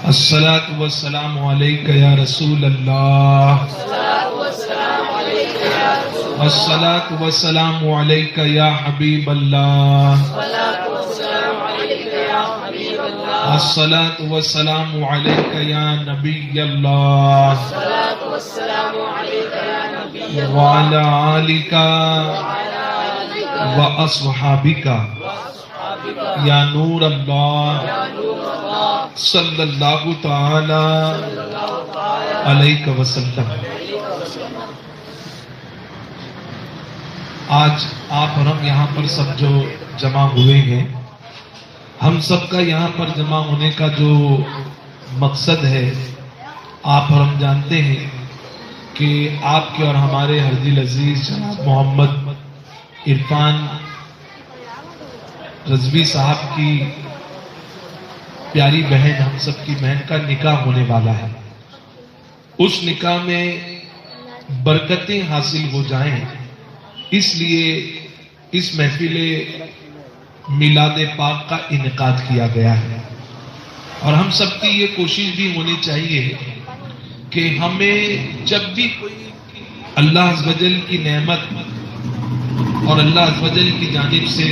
الصلاۃ والسلام علیک یا رسول اللہ، الصلاۃ والسلام علیک یا حبیب اللہ، الصلاۃ والسلام علیک یا نبی اللہ، وعلی آلک واصحابک یا نور اللہ صلی اللہ تعالی علیہ وسلم۔ آج آپ اور ہم یہاں پر سب جو جمع ہوئے ہیں، ہم سب کا یہاں پر جمع ہونے کا جو مقصد ہے، آپ اور ہم جانتے ہیں کہ آپ کے اور ہمارے ہر دل عزیز جناب محمد عرفان رضوی صاحب کی پیاری بہن، ہم سب کی بہن کا نکاح ہونے والا ہے۔ اس نکاح میں برکتیں حاصل ہو جائیں، اس لیے اس محفل میلاد پاک کا انعقاد کیا گیا ہے، اور ہم سب کی یہ کوشش بھی ہونی چاہیے کہ ہمیں جب بھی کوئی اللہ عز و جل کی نعمت اور اللہ عز و جل کی جانب سے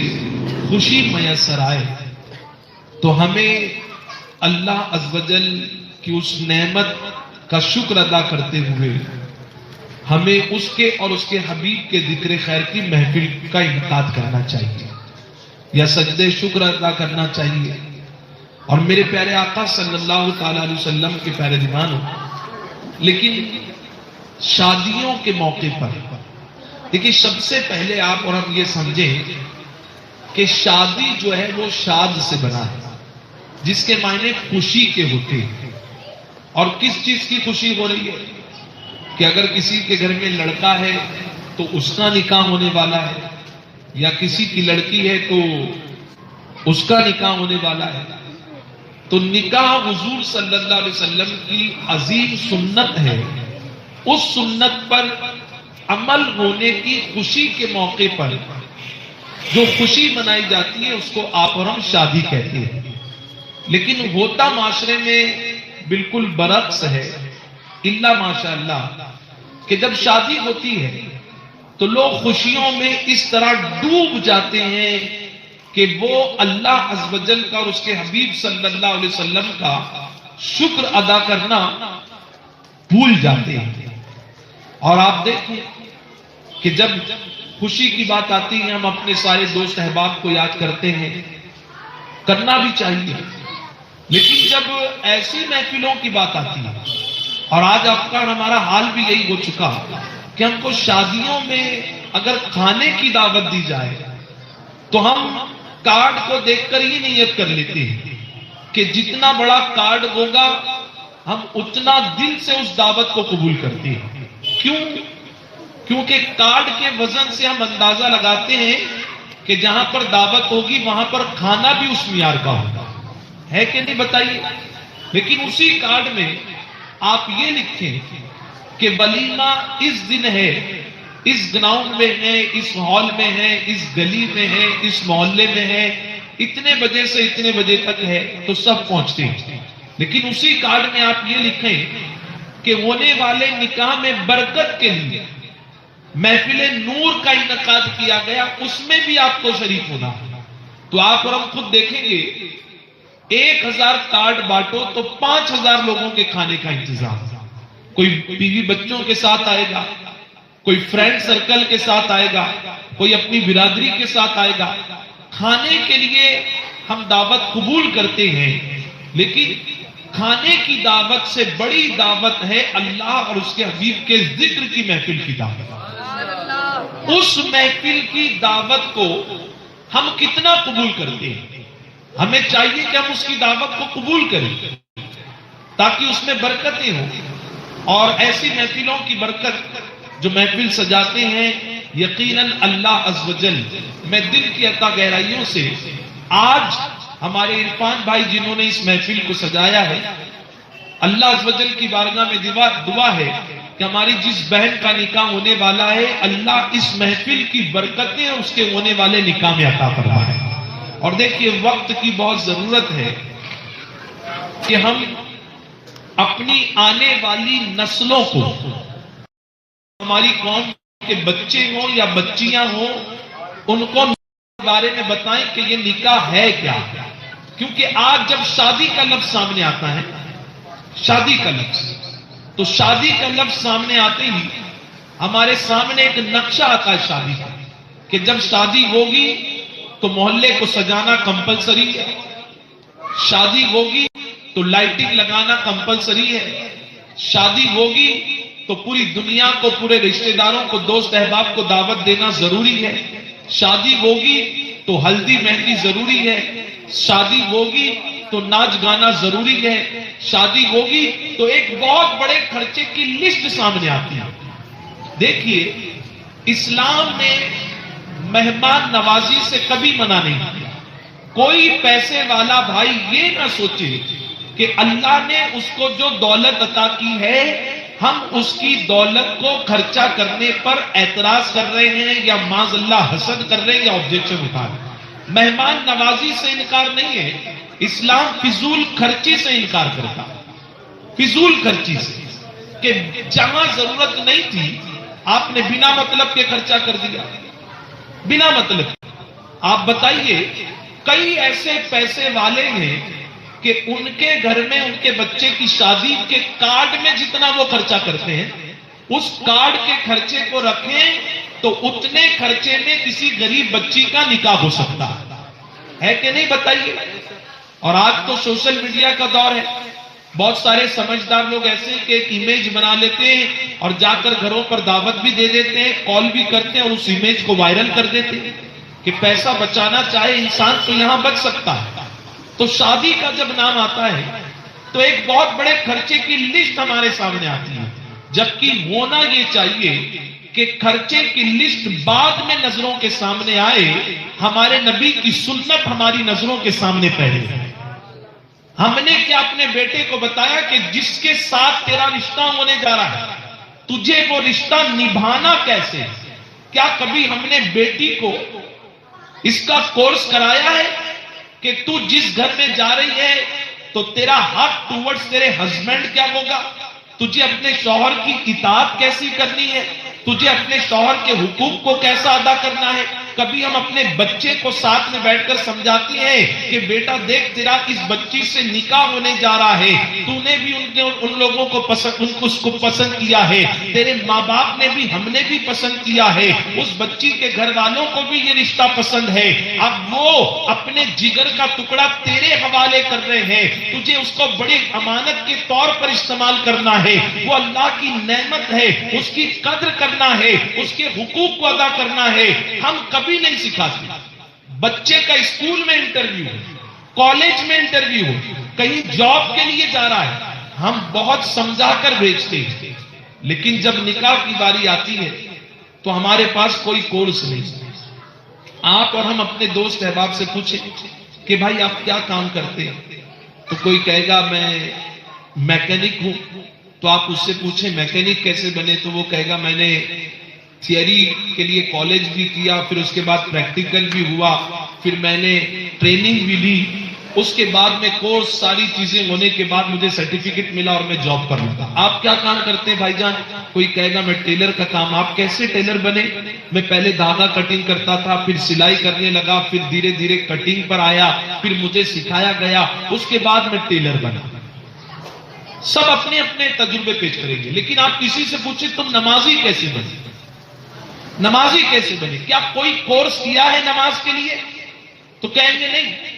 خوشی میسر آئے تو ہمیں اللہ عز و جل کی اس نعمت کا شکر ادا کرتے ہوئے ہمیں اس کے اور اس کے حبیب کے ذکر خیر کی محفل کا انعقاد کرنا چاہیے یا سجدے شکر ادا کرنا چاہیے۔ اور میرے پیارے آقا صلی اللہ تعالی علیہ وسلم کے پیارے دیوانوں، لیکن شادیوں کے موقع پر دیکھیے، سب سے پہلے آپ اور ہم یہ سمجھیں کہ شادی جو ہے وہ شاد سے بنا ہے، جس کے معنی خوشی کے ہوتے ہیں۔ اور کس چیز کی خوشی ہو رہی ہے؟ کہ اگر کسی کے گھر میں لڑکا ہے تو اس کا نکاح ہونے والا ہے، یا کسی کی لڑکی ہے تو اس کا نکاح ہونے والا ہے۔ تو نکاح حضور صلی اللہ علیہ وسلم کی عظیم سنت ہے، اس سنت پر عمل ہونے کی خوشی کے موقع پر جو خوشی منائی جاتی ہے اس کو آپ اور ہم شادی کہتے ہیں۔ لیکن ہوتا معاشرے میں بالکل برعکس ہے، الا ماشاء اللہ، کہ جب شادی ہوتی ہے تو لوگ خوشیوں میں اس طرح ڈوب جاتے ہیں کہ وہ اللہ عز و جل کا اور اس کے حبیب صلی اللہ علیہ وسلم کا شکر ادا کرنا بھول جاتے ہیں۔ اور آپ دیکھیں کہ جب خوشی کی بات آتی ہے، ہم اپنے سارے دوست احباب کو یاد کرتے ہیں، کرنا بھی چاہیے، لیکن جب ایسی محفلوں کی بات آتی ہے، اور آج آپ کا ہمارا حال بھی یہی ہو چکا کہ ہم کو شادیوں میں اگر کھانے کی دعوت دی جائے تو ہم کارڈ کو دیکھ کر ہی نیت کر لیتے ہیں کہ جتنا بڑا کارڈ ہوگا ہم اتنا دل سے اس دعوت کو قبول کرتے ہیں۔ کیوں؟ کیونکہ کارڈ کے وزن سے ہم اندازہ لگاتے ہیں کہ جہاں پر دعوت ہوگی وہاں پر کھانا بھی اس معیار کا ہوگا، ہے کہ نہیں بتائیے؟ لیکن اسی کارڈ میں آپ یہ لکھیں کہ ولیمہ اس دن ہے، اس گراؤنڈ میں ہے، اس ہال میں ہے، اس گلی میں ہے، اس محلے میں ہے، اتنے بجے سے اتنے بجے تک ہے، تو سب پہنچتے ہیں۔ لیکن اسی کارڈ میں آپ یہ لکھیں کہ ہونے والے نکاح میں برکت کے لیے محفل نور کا انعقاد کیا گیا، اس میں بھی آپ کو شریک ہونا۔ تو آپ اور ہم خود دیکھیں گے 1000 کارڈ بانٹو تو 5000 لوگوں کے کھانے کا انتظام، کوئی بیوی بچوں کے ساتھ آئے گا، کوئی فرینڈ سرکل کے ساتھ آئے گا، کوئی اپنی برادری کے ساتھ آئے گا۔ کھانے کے لیے ہم دعوت قبول کرتے ہیں، لیکن کھانے کی دعوت سے بڑی دعوت ہے اللہ اور اس کے حبیب کے ذکر کی محفل کی دعوت۔ اس محفل کی دعوت کو ہم کتنا قبول کرتے ہیں؟ ہمیں چاہیے کہ ہم اس کی دعوت کو قبول کریں تاکہ اس میں برکتیں ہوں۔ اور ایسی محفلوں کی برکت جو محفل سجاتے ہیں، یقیناً اللہ عز و جل، میں دل کی عطا گہرائیوں سے آج ہمارے عرفان بھائی جنہوں نے اس محفل کو سجایا ہے، اللہ عز و جل کی بارگاہ میں دعا ہے کہ ہماری جس بہن کا نکاح ہونے والا ہے، اللہ اس محفل کی برکتیں اس کے ہونے والے نکاح میں عطا فرمائے۔ اور دیکھیے وقت کی بہت ضرورت ہے کہ ہم اپنی آنے والی نسلوں کو، ہماری قوم کے بچے ہوں یا بچیاں ہوں، ان کو بارے میں بتائیں کہ یہ نکاح ہے کیا. کیونکہ آج جب شادی کا لفظ سامنے آتا ہے، شادی کا لفظ، تو شادی کا لفظ سامنے آتے ہی ہمارے سامنے ایک نقشہ آتا ہے شادی کا، کہ جب شادی ہوگی تو محلے کو سجانا کمپلسری ہے، شادی ہوگی تو لائٹنگ لگانا کمپلسری ہے، شادی ہوگی تو پوری دنیا کو، پورے رشتہ داروں کو، دوست احباب کو دعوت دینا ضروری ہے، شادی ہوگی تو ہلدی مہندی ضروری ہے، شادی ہوگی تو ناچ گانا ضروری ہے، شادی ہوگی تو ایک بہت بڑے خرچے کی لسٹ سامنے آتی ہے. دیکھیے، اسلام نے مہمان نوازی سے کبھی منع نہیں کیا. کوئی پیسے والا بھائی یہ نہ سوچے کہ اللہ نے اس کو جو دولت عطا کی ہے، ہم اس کی دولت کو خرچہ کرنے پر اعتراض کر رہے ہیں یا معاذ اللہ حسد کر رہے ہیں یا آبجیکشن اٹھا رہے ہیں. مہمان نوازی سے انکار نہیں ہے، اسلام فضول خرچی سے انکار کرتا، فضول خرچی سے، کہ جہاں ضرورت نہیں تھی آپ نے بنا مطلب کے خرچہ کر دیا، بنا مطلب. آپ بتائیے، کئی ایسے پیسے والے ہیں کہ ان کے گھر میں ان کے بچے کی شادی کے کارڈ میں جتنا وہ خرچہ کرتے ہیں، اس کارڈ کے خرچے کو رکھیں تو اتنے خرچے میں کسی غریب بچی کا نکاح ہو سکتا ہے کہ نہیں؟ بتائیے. اور آج تو سوشل میڈیا کا دور ہے، بہت سارے سمجھدار لوگ ایسے کہ ایک امیج بنا لیتے ہیں اور جا کر گھروں پر دعوت بھی دے دیتے ہیں، کال بھی کرتے ہیں اور اس امیج کو وائرل کر دیتے ہیں کہ پیسہ بچانا چاہے انسان تو یہاں بچ سکتا ہے. تو شادی کا جب نام آتا ہے تو ایک بہت بڑے خرچے کی لسٹ ہمارے سامنے آتی ہے، جبکہ ہونا یہ چاہیے کہ خرچے کی لسٹ بعد میں نظروں کے سامنے آئے. ہمارے نبی کی سنت ہماری نظروں کے سامنے پہلے ہے. ہم نے کیا اپنے بیٹے کو بتایا کہ جس کے ساتھ تیرا رشتہ ہونے جا رہا ہے، تجھے وہ رشتہ نبھانا کیسے؟ کیا کبھی ہم نے بیٹی کو اس کا کورس کرایا ہے کہ تو جس گھر میں جا رہی ہے تو تیرا حق ٹوورڈز تیرے ہسبینڈ کیا ہوگا، تجھے اپنے شوہر کی اطاعت کیسی کرنی ہے، تجھے اپنے شوہر کے حقوق کو کیسا ادا کرنا ہے؟ کبھی ہم اپنے بچے کو ساتھ میں بیٹھ کر سمجھاتے ہیں کہ بیٹا دیکھ، تیرا اس بچی سے نکاح ہونے جا رہا ہے، تو نے بھی ان لوگوں کو پسند کیا ہے، تیرے ماں باپ نے بھی، ہم نے بھی پسند کیا ہے، اس بچی کے گھر والوں کو بھی یہ رشتہ پسند ہے. اب وہ اپنے جگر کا ٹکڑا تیرے حوالے کر رہے ہیں، تجھے اس کو بڑی امانت کے طور پر استعمال کرنا ہے. وہ اللہ کی نعمت ہے، اس کی قدر کرنا ہے، اس کے حقوق کو ادا کرنا ہے. ہم کبھی نہیں سکھاتے. بچے کا اسکول میں انٹرویو ہو، کالج میں انٹرویو ہو، کہیں جاب کے لیے جا رہا ہے، ہم بہت سمجھا کر بھیجتے ہیں، لیکن جب نکاح کی باری آتی ہے تو ہمارے پاس کوئی کورس نہیں. آپ اور ہم اپنے دوست احباب سے پوچھیں کہ بھائی آپ کیا کام کرتے ہیں، تو کوئی کہے گا میں میکینک ہوں. تو آپ اس سے پوچھیں میکینک کیسے بنے، تو وہ کہے گا میں نے تھیوری کے لیے کالج بھی کیا، پھر اس کے بعد پریکٹیکل بھی ہوا، پھر میں نے ٹریننگ بھی لی، اس کے بعد میں کورس ساری چیزیں ہونے کے بعد مجھے سرٹیفکیٹ ملا اور میں جاب پر لگا. آپ کیا کام کرتے ہیں بھائی جان؟ کوئی کہے گا میں ٹیلر کا کام. آپ کیسے ٹیلر بنے؟ میں پہلے دھاگا کٹنگ کرتا تھا، پھر سلائی کرنے لگا، پھر دھیرے دھیرے کٹنگ پر آیا، پھر مجھے سکھایا گیا، اس کے بعد میں ٹیلر بنا. سب اپنے اپنے تجربے پیش کریں گے، لیکن آپ کسی سے پوچھیں تم نمازی کیسے بنے، نمازی کیسے بنے، کیا کوئی کورس کیا ہے نماز کے لیے؟ تو کہیں گے نہیں،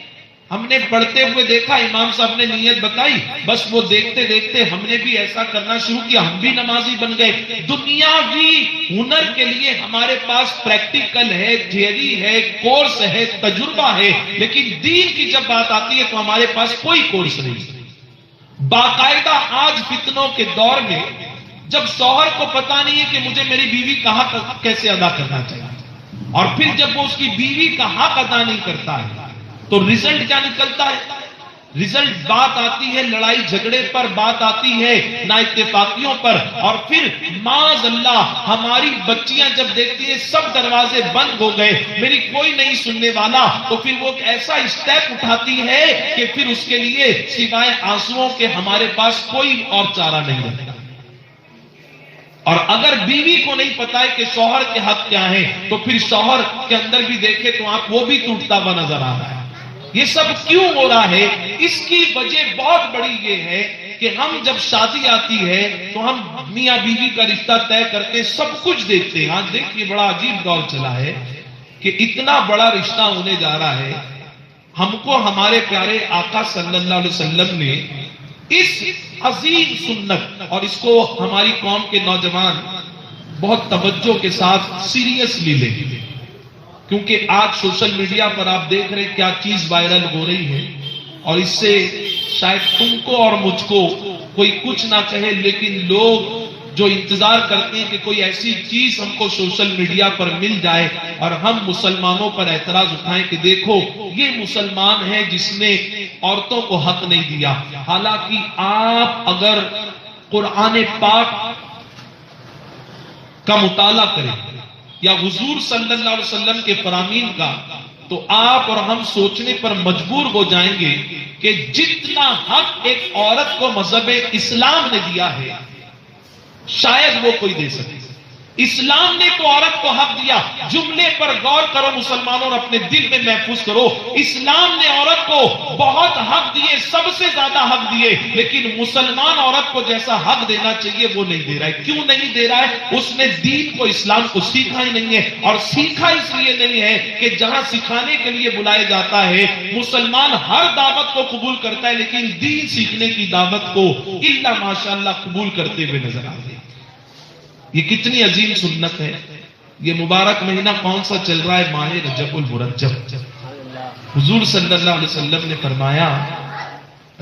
ہم نے پڑھتے ہوئے دیکھا، امام صاحب نے نیت بتائی، بس وہ دیکھتے دیکھتے ہم نے بھی ایسا کرنا شروع کیا، ہم بھی نمازی بن گئے. دنیاوی ہنر کے لیے ہمارے پاس پریکٹیکل ہے، تھیوری ہے، کورس ہے، تجربہ ہے، لیکن دین کی جب بات آتی ہے تو ہمارے پاس کوئی کورس نہیں. باقاعدہ آج فتنوں کے دور میں جب شوہر کو پتا نہیں ہے کہ مجھے میری بیوی کا حق کیسے ادا کرنا چاہیے، اور پھر جب وہ اس کی بیوی کا حق ادا نہیں کرتا ہے تو رزلٹ کیا نکلتا ہے؟ رزلٹ بات آتی ہے لڑائی جھگڑے پر، بات آتی ہے نا اتفاقیوں پر، اور پھر معاذ اللہ ہماری بچیاں جب دیکھتی ہیں سب دروازے بند ہو گئے، میری کوئی نہیں سننے والا، تو پھر وہ ایسا اسٹیپ اٹھاتی ہے کہ پھر اس کے لیے سوائے آنسوؤں کے ہمارے پاس کوئی اور چارہ نہیں رہتا۔ اور اگر بیوی کو نہیں پتا ہے کہ شوہر کے حق کیا ہیں، تو پھر شوہر کے اندر بھی دیکھے تو آپ وہ بھی ٹوٹتا ہوا نظر آ رہا ہے۔ یہ سب کیوں ہو رہا ہے؟ اس کی وجہ بہت بڑی یہ ہے کہ ہم جب شادی آتی ہے تو ہم میاں بیوی کا رشتہ طے کرتے، سب کچھ دیکھتے ہیں۔ آج دیکھیے بڑا عجیب دور چلا ہے کہ اتنا بڑا رشتہ ہونے جا رہا ہے، ہم کو ہمارے پیارے آقا صلی اللہ علیہ وسلم نے اس عظیم سنت، اور اس کو ہماری قوم کے نوجوان بہت توجہ کے ساتھ سیریسلی لیں، کیونکہ آج سوشل میڈیا پر آپ دیکھ رہے کیا چیز وائرل ہو رہی ہے، اور اس سے شاید تم کو اور مجھ کو کوئی کچھ نہ کہے، لیکن لوگ جو انتظار کرتے ہیں کہ کوئی ایسی چیز ہم کو سوشل میڈیا پر مل جائے اور ہم مسلمانوں پر اعتراض اٹھائیں کہ دیکھو یہ مسلمان ہے جس نے عورتوں کو حق نہیں دیا۔ حالانکہ آپ اگر قرآن پاک کا مطالعہ کریں یا حضور صلی اللہ علیہ وسلم کے فرامین کا، تو آپ اور ہم سوچنے پر مجبور ہو جائیں گے کہ جتنا حق ایک عورت کو مذہب اسلام نے دیا ہے شاید وہ کوئی دے سکے۔ اسلام نے تو عورت کو حق دیا، جملے پر غور کرو مسلمانوں اور اپنے دل میں محفوظ کرو، اسلام نے عورت کو بہت حق دیے، سب سے زیادہ حق دیے، لیکن مسلمان عورت کو جیسا حق دینا چاہیے وہ نہیں دے رہا ہے۔ کیوں نہیں دے رہا ہے؟ اس نے دین کو، اسلام کو سیکھا ہی نہیں ہے، اور سیکھا اس لیے نہیں ہے کہ جہاں سکھانے کے لیے بلایا جاتا ہے مسلمان ہر دعوت کو قبول کرتا ہے، لیکن دین سیکھنے کی دعوت کو الا ماشاءاللہ قبول کرتے ہوئے نظر آتے ہیں۔ یہ کتنی عظیم سنت ہے۔ یہ مبارک مہینہ کون سا چل رہا ہے؟ ماہ رجب المرجب۔ حضور صلی اللہ علیہ وسلم نے فرمایا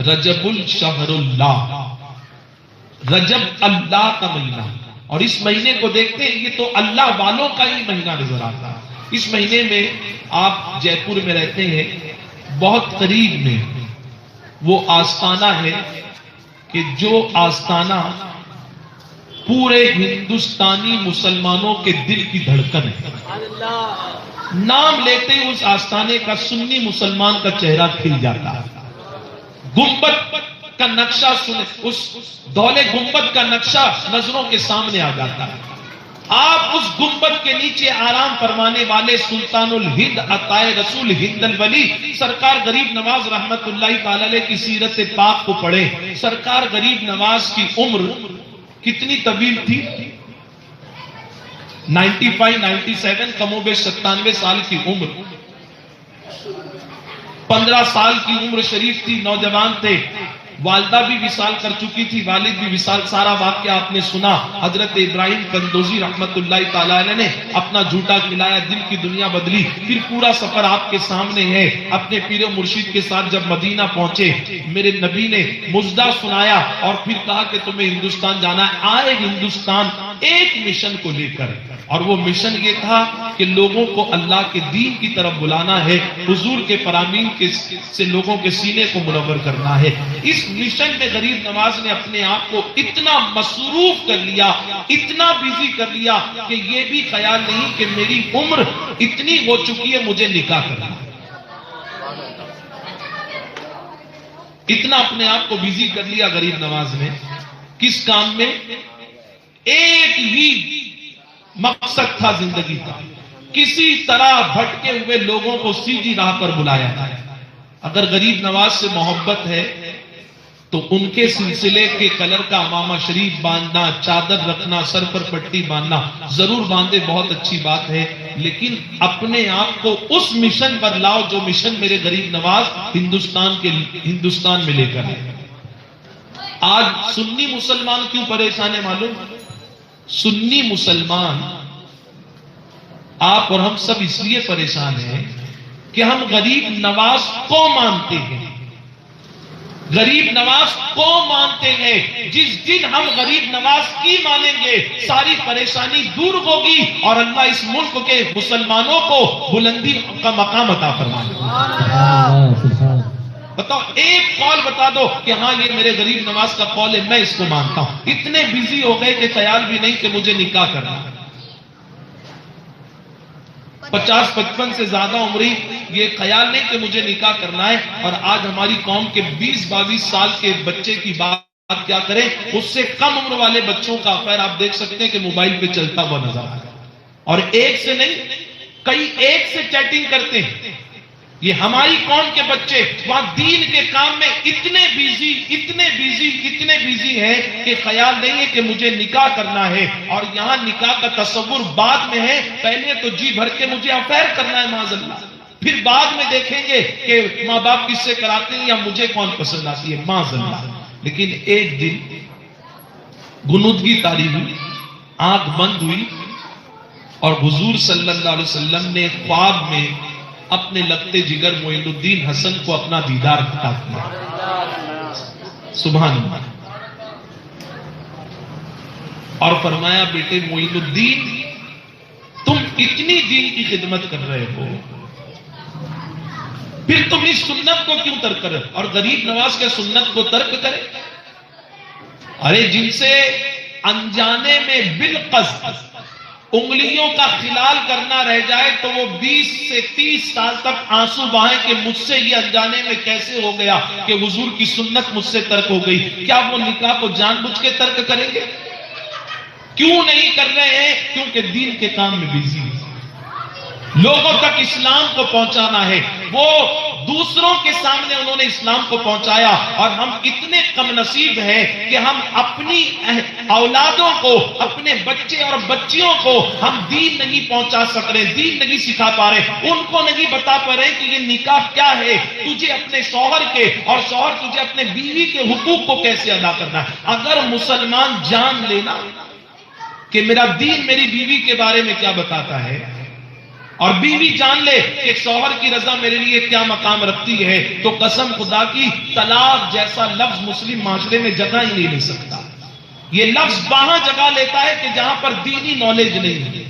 رجب الشہر اللہ، رجب اللہ کا مہینہ، اور اس مہینے کو دیکھتے ہیں یہ تو اللہ والوں کا ہی مہینہ نظر آتا ہے۔ اس مہینے میں آپ جے پور میں رہتے ہیں، بہت قریب میں وہ آستانہ ہے کہ جو آستانہ پورے ہندوستانی مسلمانوں کے دل کی دھڑکن ہے۔ نام لیتے ہی اس آستانے کا سنی مسلمان کا چہرہ کھل جاتا ہے۔ گنبد کا نقشہ سنے، اس دولے گنبد کا نقشہ نظروں کے سامنے آ جاتا ہے۔ آپ اس گنبد کے نیچے آرام فرمانے والے سلطان الہند عطائے رسول ہند الولی سرکار غریب نواز رحمت اللہ تعالی علیہ کی سیرت پاک کو پڑھے۔ سرکار غریب نواز کی عمر کتنی طویل تھی؟ 97 کم و بیش 97 سال کی عمر۔ 15 سال کی عمر شریف تھی، نوجوان تھے، والدہ بھی وصال کر چکی تھی، والد بھی وصال۔ سارا واقعہ آپ نے سنا۔ حضرت ابراہیم قندوزی رحمت اللہ تعالی علیہ نے اپنا جھوٹا کھلایا، دل کی دنیا بدلی۔ پھر پورا سفر آپ کے سامنے ہے۔ اپنے پیر و مرشد کے ساتھ جب مدینہ پہنچے، میرے نبی نے مژدہ سنایا اور پھر کہا کہ تمہیں ہندوستان جانا ہے۔ آئے ہندوستان ایک مشن کو لے کر، اور وہ مشن یہ تھا کہ لوگوں کو اللہ کے دین کی طرف بلانا ہے، حضور کے فرامین سے لوگوں کے سینے کو منور کرنا ہے۔ اس مشن میں غریب نواز نے اپنے آپ کو اتنا مصروف کر لیا، اتنا بیزی کر لیا کہ یہ بھی خیال نہیں کہ میری عمر اتنی ہو چکی ہے مجھے نکاح کرنا۔ اتنا اپنے آپ کو بیزی کر لیا غریب نواز نے۔ کس کام میں؟ ایک ہی مقصد تھا زندگی کا، کسی طرح بھٹکے ہوئے لوگوں کو سیدھی راہ پر بلایا۔ اگر غریب نواز سے محبت ہے تو ان کے سلسلے کے کلر کا امامہ شریف باندھنا، چادر رکھنا، سر پر پٹی باندھنا ضرور باندھے، بہت اچھی بات ہے، لیکن اپنے آپ کو اس مشن پر لاؤ جو مشن میرے غریب نواز ہندوستان میں لے کر آئے۔ آج سنی مسلمان کیوں پریشان ہے معلوم؟ سنی مسلمان آپ اور ہم سب اس لیے پریشان ہیں کہ ہم غریب نواز کو مانتے ہیں، غریب نواز کو مانتے ہیں۔ جس دن ہم غریب نواز کی مانیں گے ساری پریشانی دور ہوگی اور اللہ اس ملک کے مسلمانوں کو بلندی کا مقام عطا فرمائے گا۔ بتاؤ ایک قول بتا دو کہ ہاں یہ میرے غریب نواز کا قول ہے، میں اس کو مانتا ہوں. اتنے بزی ہو گئے کہ خیال بھی نہیں کہ مجھے نکاح کرنا. 50-55 سے زیادہ عمری یہ خیال نہیں کہ مجھے نکاح کرنا ہے. اور آج ہماری قوم کے 20-22 سال کے بچے کی بات کیا کریں، اس سے کم عمر والے بچوں کا افیئر آپ دیکھ سکتے ہیں کہ موبائل پہ چلتا ہوا نظر آ رہا ہے. اور ایک سے نہیں، کئی ایک سے چیٹنگ کرتے ہیں. یہ ہماری قوم کے بچے وہاں دین کے کام میں اتنے بیزی ہیں کہ خیال نہیں ہے کہ مجھے نکاح کرنا ہے. اور یہاں نکاح کا تصور بعد میں ہے. پہلے تو جی بھر کے مجھے افیئر کرنا ہے معاذ اللہ، پھر بعد میں دیکھیں گے کہ ماں باپ کس سے کراتے ہیں یا مجھے کون پسند آتی ہے معاذ اللہ. لیکن ایک دن غنودگی طاری ہوئی، آنکھ بند ہوئی، اور حضور صلی اللہ علیہ وسلم نے خواب میں اپنے لگتے جگر معین الدین حسن کو اپنا دیدار عطا کیا. سبحان اللہ. اور فرمایا بیٹے معین الدین، تم اتنی دین کی خدمت کر رہے ہو، پھر تم اس سنت کو کیوں ترک کرے؟ اور غریب نواز کے سنت کو ترک کرے؟ ارے جن سے انجانے میں بالقصد انگلیوں کا خلال کرنا رہ جائے تو وہ 20 سے 30 سال تک آنسو بہائیں کہ مجھ سے یہ انجانے میں کیسے ہو گیا کہ حضور کی سنت مجھ سے ترک ہو گئی. کیا وہ نکاح کو جان بوجھ کے ترک کریں گے؟ کیوں نہیں کر رہے ہیں؟ کیونکہ دین کے کام میں بزی ہیں. لوگوں تک اسلام کو پہنچانا ہے. وہ دوسروں کے سامنے انہوں نے اسلام کو پہنچایا، اور ہم اتنے کم نصیب ہیں کہ ہم اپنی اولادوں کو، اپنے بچے اور بچیوں کو ہم دین نہیں پہنچا سک رہے، دین نہیں سکھا پا رہے، ان کو نہیں بتا پا رہے کہ یہ نکاح کیا ہے، تجھے اپنے شوہر کے اور شوہر تجھے اپنے بیوی کے حقوق کو کیسے ادا کرنا ہے. اگر مسلمان جان لینا کہ میرا دین میری بیوی کے بارے میں کیا بتاتا ہے، اور بیوی جان لے کہ شوہر کی رضا میرے لیے کیا مقام رکھتی ہے، تو قسم خدا کی طلاق جیسا لفظ مسلم معاشرے میں جگہ ہی نہیں لے سکتا. یہ لفظ وہاں جگہ لیتا ہے کہ جہاں پر دینی نالج نہیں ہے.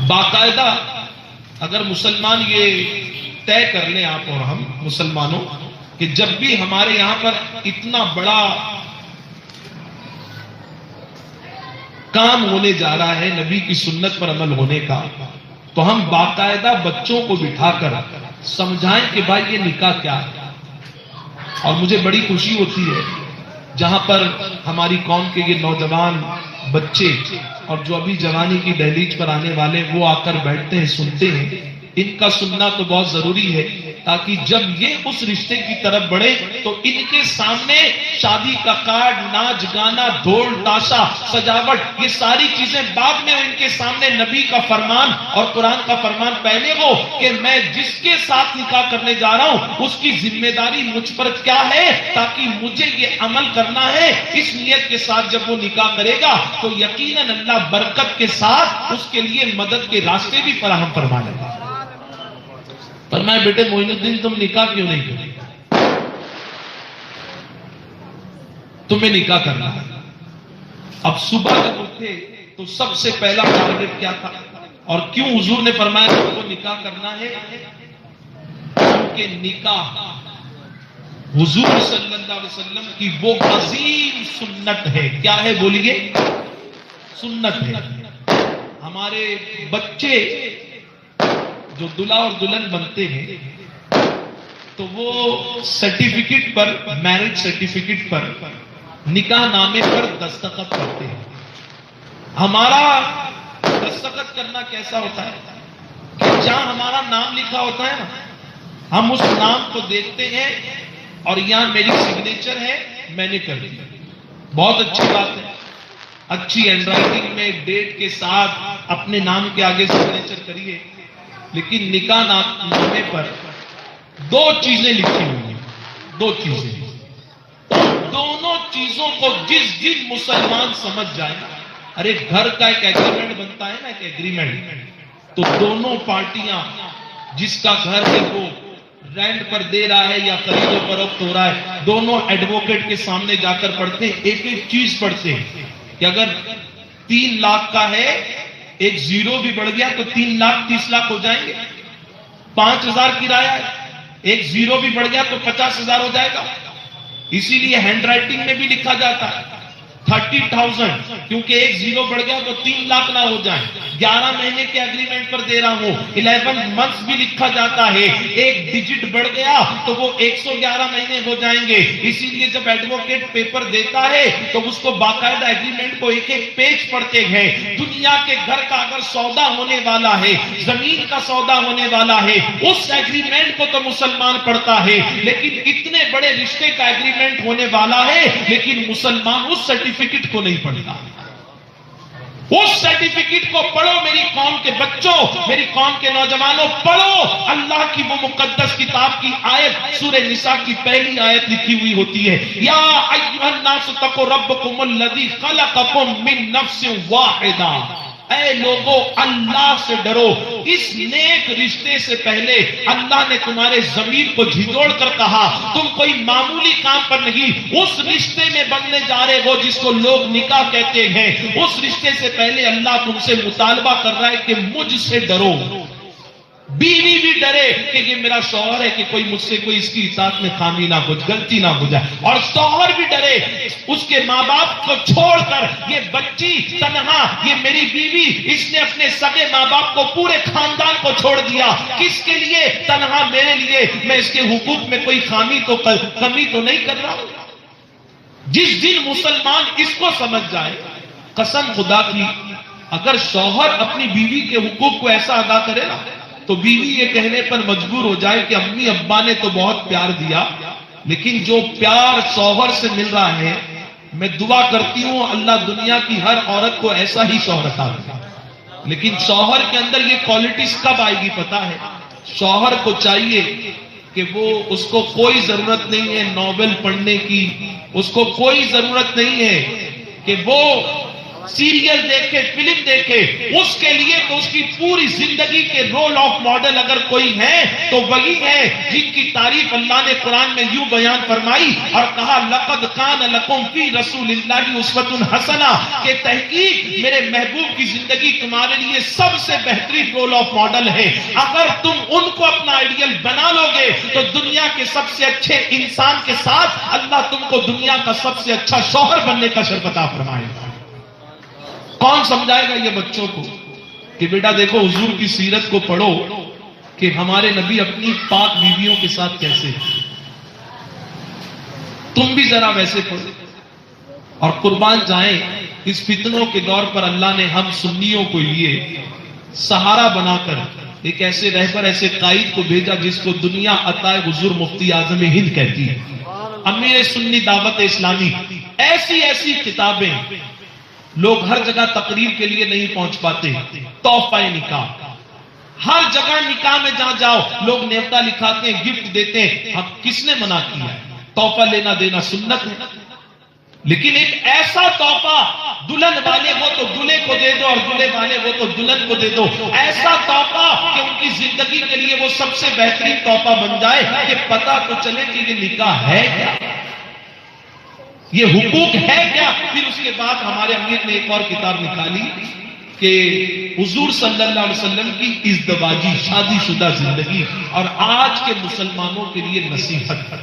باقاعدہ اگر مسلمان یہ طے کر لیں، آپ اور ہم مسلمانوں، کہ جب بھی ہمارے یہاں پر اتنا بڑا کام ہونے جا رہا ہے نبی کی سنت پر عمل ہونے کا، تو ہم باقاعدہ بچوں کو بٹھا کر سمجھائیں کہ بھائی یہ نکاح کیا ہے. اور مجھے بڑی خوشی ہوتی ہے جہاں پر ہماری قوم کے یہ نوجوان بچے اور جو ابھی جوانی کی دہلیز پر آنے والے وہ آ کر بیٹھتے ہیں، سنتے ہیں. ان کا سننا تو بہت ضروری ہے تاکہ جب یہ اس رشتے کی طرف بڑھے تو ان کے سامنے شادی کا کارڈ، ناچ گانا، ڈھول تاشا، سجاوٹ، یہ ساری چیزیں بعد میں ان کے سامنے نبی کا فرمان اور قرآن کا فرمان پہلے ہو کہ میں جس کے ساتھ نکاح کرنے جا رہا ہوں اس کی ذمہ داری مجھ پر کیا ہے، تاکہ مجھے یہ عمل کرنا ہے. اس نیت کے ساتھ جب وہ نکاح کرے گا تو یقیناً اللہ برکت کے ساتھ اس کے لیے مدد کے راستے بھی فراہم فرما لے گا. فرمایا بیٹے معین الدین تم نکاح کیوں نہیں کرتے؟ تمہیں نکاح کرنا ہے. اب صبح جب اٹھے تو سب سے پہلا ٹارگٹ کیا تھا، اور کیوں حضور نے فرمایا کہ وہ نکاح کرنا ہے؟ کیونکہ نکاح حضور صلی اللہ علیہ وسلم کی وہ عظیم سنت ہے. کیا ہے بولیے؟ سنت ہے. ہمارے بچے جو دلہا اور دلہن بنتے ہیں تو وہ سرٹیفکیٹ پر، میرج سرٹیفکیٹ پر، نکاح نامے پر دستخط کرتے ہیں. ہمارا دستخط کرنا کیسا ہوتا ہے کہ جہاں ہمارا نام لکھا ہوتا ہے نا، ہم اس نام کو دیکھتے ہیں اور یہاں میری سگنیچر ہے، میں نے کر دیا. بہت اچھی بات ہے، اچھی ہینڈ رائٹنگ میں ڈیٹ کے ساتھ اپنے نام کے آگے سگنیچر کریے. لیکن نکاح نامے پر دو چیزیں لکھی ہوئی ہیں، دو چیزیں. دونوں چیزوں کو جس دن مسلمان سمجھ جائے، ارے گھر کا ایک ایگریمنٹ بنتا ہے نا، ایک ایگریمنٹ، تو دونوں پارٹیاں، جس کا گھر ہے وہ رینٹ پر دے رہا ہے یا خرید و فروخت ہو رہا ہے، دونوں ایڈوکیٹ کے سامنے جا کر پڑھتے ہیں، ایک ایک چیز پڑھتے ہیں کہ اگر 3 لاکھ کا ہے، ایک زیرو بھی بڑھ گیا تو 3,30,00,000 ہو جائیں گے. 5,000 کرایہ ہے ایک زیرو بھی بڑھ گیا تو 50,000 ہو جائے گا. اسی لیے ہینڈ رائٹنگ میں بھی لکھا جاتا ہے 30,000، کیونکہ ایک زیرو بڑھ گیا تو 3 لاکھ نہ ہو جائیں. 11 مہینے کے اگریمنٹ پر دے رہا ہوں. 11 منتھس بھی لکھا جاتا ہے. ایک ڈیجٹ بڑھ گیا تو وہ 111 مہینے ہو جائیں گے. اسی لیے جب ایڈوکیٹ پیپر دیتا ہے تو اس کو باقاعدہ ایگریمنٹ کو ایک ایک پیج پڑھتے ہیں. دنیا کے گھر کا اگر سودا ہونے والا ہے، زمین کا سودا ہونے والا ہے، اس ایگریمنٹ کو تو مسلمان پڑھتا ہے. لیکن اتنے بڑے رشتے کا ایگریمنٹ ہونے والا ہے، لیکن مسلمان اس سرٹیفکیٹ کو نہیں پڑھتا. اس سرٹیفکیٹ کو پڑھو میری قوم کے بچوں، میری قوم کے نوجوانوں، پڑھو. اللہ کی وہ مقدس کتاب کی آیت سورہ نساء کی پہلی آیت لکھی ہوئی ہوتی ہے، یا ایھا الناس اتقوا ربکم الذی خلقکم من نفس واحدہ. اے لوگوں اللہ سے ڈرو. اس نیک رشتے سے پہلے اللہ نے تمہارے ضمیر کو جھنجھوڑ کر کہا تم کوئی معمولی کام پر نہیں، اس رشتے میں بننے جا رہے ہو جس کو لوگ نکاح کہتے ہیں. اس رشتے سے پہلے اللہ تم سے مطالبہ کر رہا ہے کہ مجھ سے ڈرو. بیوی بھی ڈرے کہ یہ میرا شوہر ہے کہ کوئی مجھ سے کوئی اس کی اطاعت میں خامی نہ ہو، غلطی نہ ہو جائے. اور شوہر بھی ڈرے اس کے ماں باپ کو چھوڑ کر، یہ بچی تنہا، یہ میری بیوی، اس نے اپنے سگے ماں باپ کو، پورے خاندان کو چھوڑ دیا. کس کے لیے؟ تنہا میرے لیے. میں اس کے حقوق میں کوئی کمی تو نہیں کر رہا. جس دن مسلمان اس کو سمجھ جائے، قسم خدا کی، اگر شوہر اپنی بیوی کے حقوق کو ایسا ادا کرے نا تو بیوی یہ کہنے پر مجبور ہو جائے کہ امی ابا نے تو بہت پیار دیا، لیکن جو پیار شوہر سے مل رہا ہے، میں دعا کرتی ہوں اللہ دنیا کی ہر عورت کو ایسا ہی شوہر عطا کرے. لیکن شوہر کے اندر یہ کوالٹیز کب آئے گی پتا ہے؟ شوہر کو چاہیے کہ وہ، اس کو کوئی ضرورت نہیں ہے ناول پڑھنے کی، اس کو کوئی ضرورت نہیں ہے کہ وہ سیریل دیکھے، فلم دیکھے. اس کے لیے تو اس کی پوری زندگی کے رول آف ماڈل اگر کوئی ہے تو وہی ہے جن کی تعریف اللہ نے قرآن میں یوں بیان فرمائی اور کہا لقد کان لکم فی رسول اللہ اسوۃ حسنہ، کہ تحقیق میرے محبوب کی زندگی تمہارے لیے سب سے بہترین رول آف ماڈل ہے. اگر تم ان کو اپنا آئیڈیل بنا لو گے تو دنیا کے سب سے اچھے انسان کے ساتھ اللہ تم کو دنیا کا سب سے اچھا شوہر بننے کا شرف عطا فرمائے گا. کون سمجھائے گا یہ بچوں کو کہ بیٹا دیکھو حضور کی سیرت کو پڑھو کہ ہمارے نبی اپنی پاک بیویوں کے ساتھ کیسے ہیں. تم بھی ذرا ویسے پڑھو. اور قربان جائیں اس فتنوں کے دور پر اللہ نے ہم سنیوں کو لیے سہارا بنا کر ایک ایسے رہبر، ایسے قائد کو بھیجا جس کو دنیا عطائے حضور مفتی اعظم ہند کہتی ہے، امیر سنی دعوت اسلامی. ایسی ایسی کتابیں لوگ ہر جگہ تقریر کے لیے نہیں پہنچ پاتے. تحفہ نکاح، ہر جگہ نکاح میں جہاں جاؤ لوگ نیوتا لکھاتے ہیں، گفٹ دیتے ہیں. اب کس نے منع کیا ہے؟ تحفہ لینا دینا سنت ہے، لیکن ایک ایسا تحفہ دلہن والے ہو تو دلہے کو دے دو اور دلہے والے ہو تو دلہن کو دے دو. ایسا تحفہ کہ ان کی زندگی کے لیے وہ سب سے بہترین تحفہ بن جائے کہ پتہ تو چلے کہ یہ نکاح ہے کیا، یہ حقوق ہے کیا. پھر اس کے بعد ہمارے امیر نے ایک اور کتاب نکالی کہ حضور صلی اللہ علیہ وسلم کی ازدواجی شادی شدہ زندگی اور آج کے مسلمانوں کے لیے نصیحت.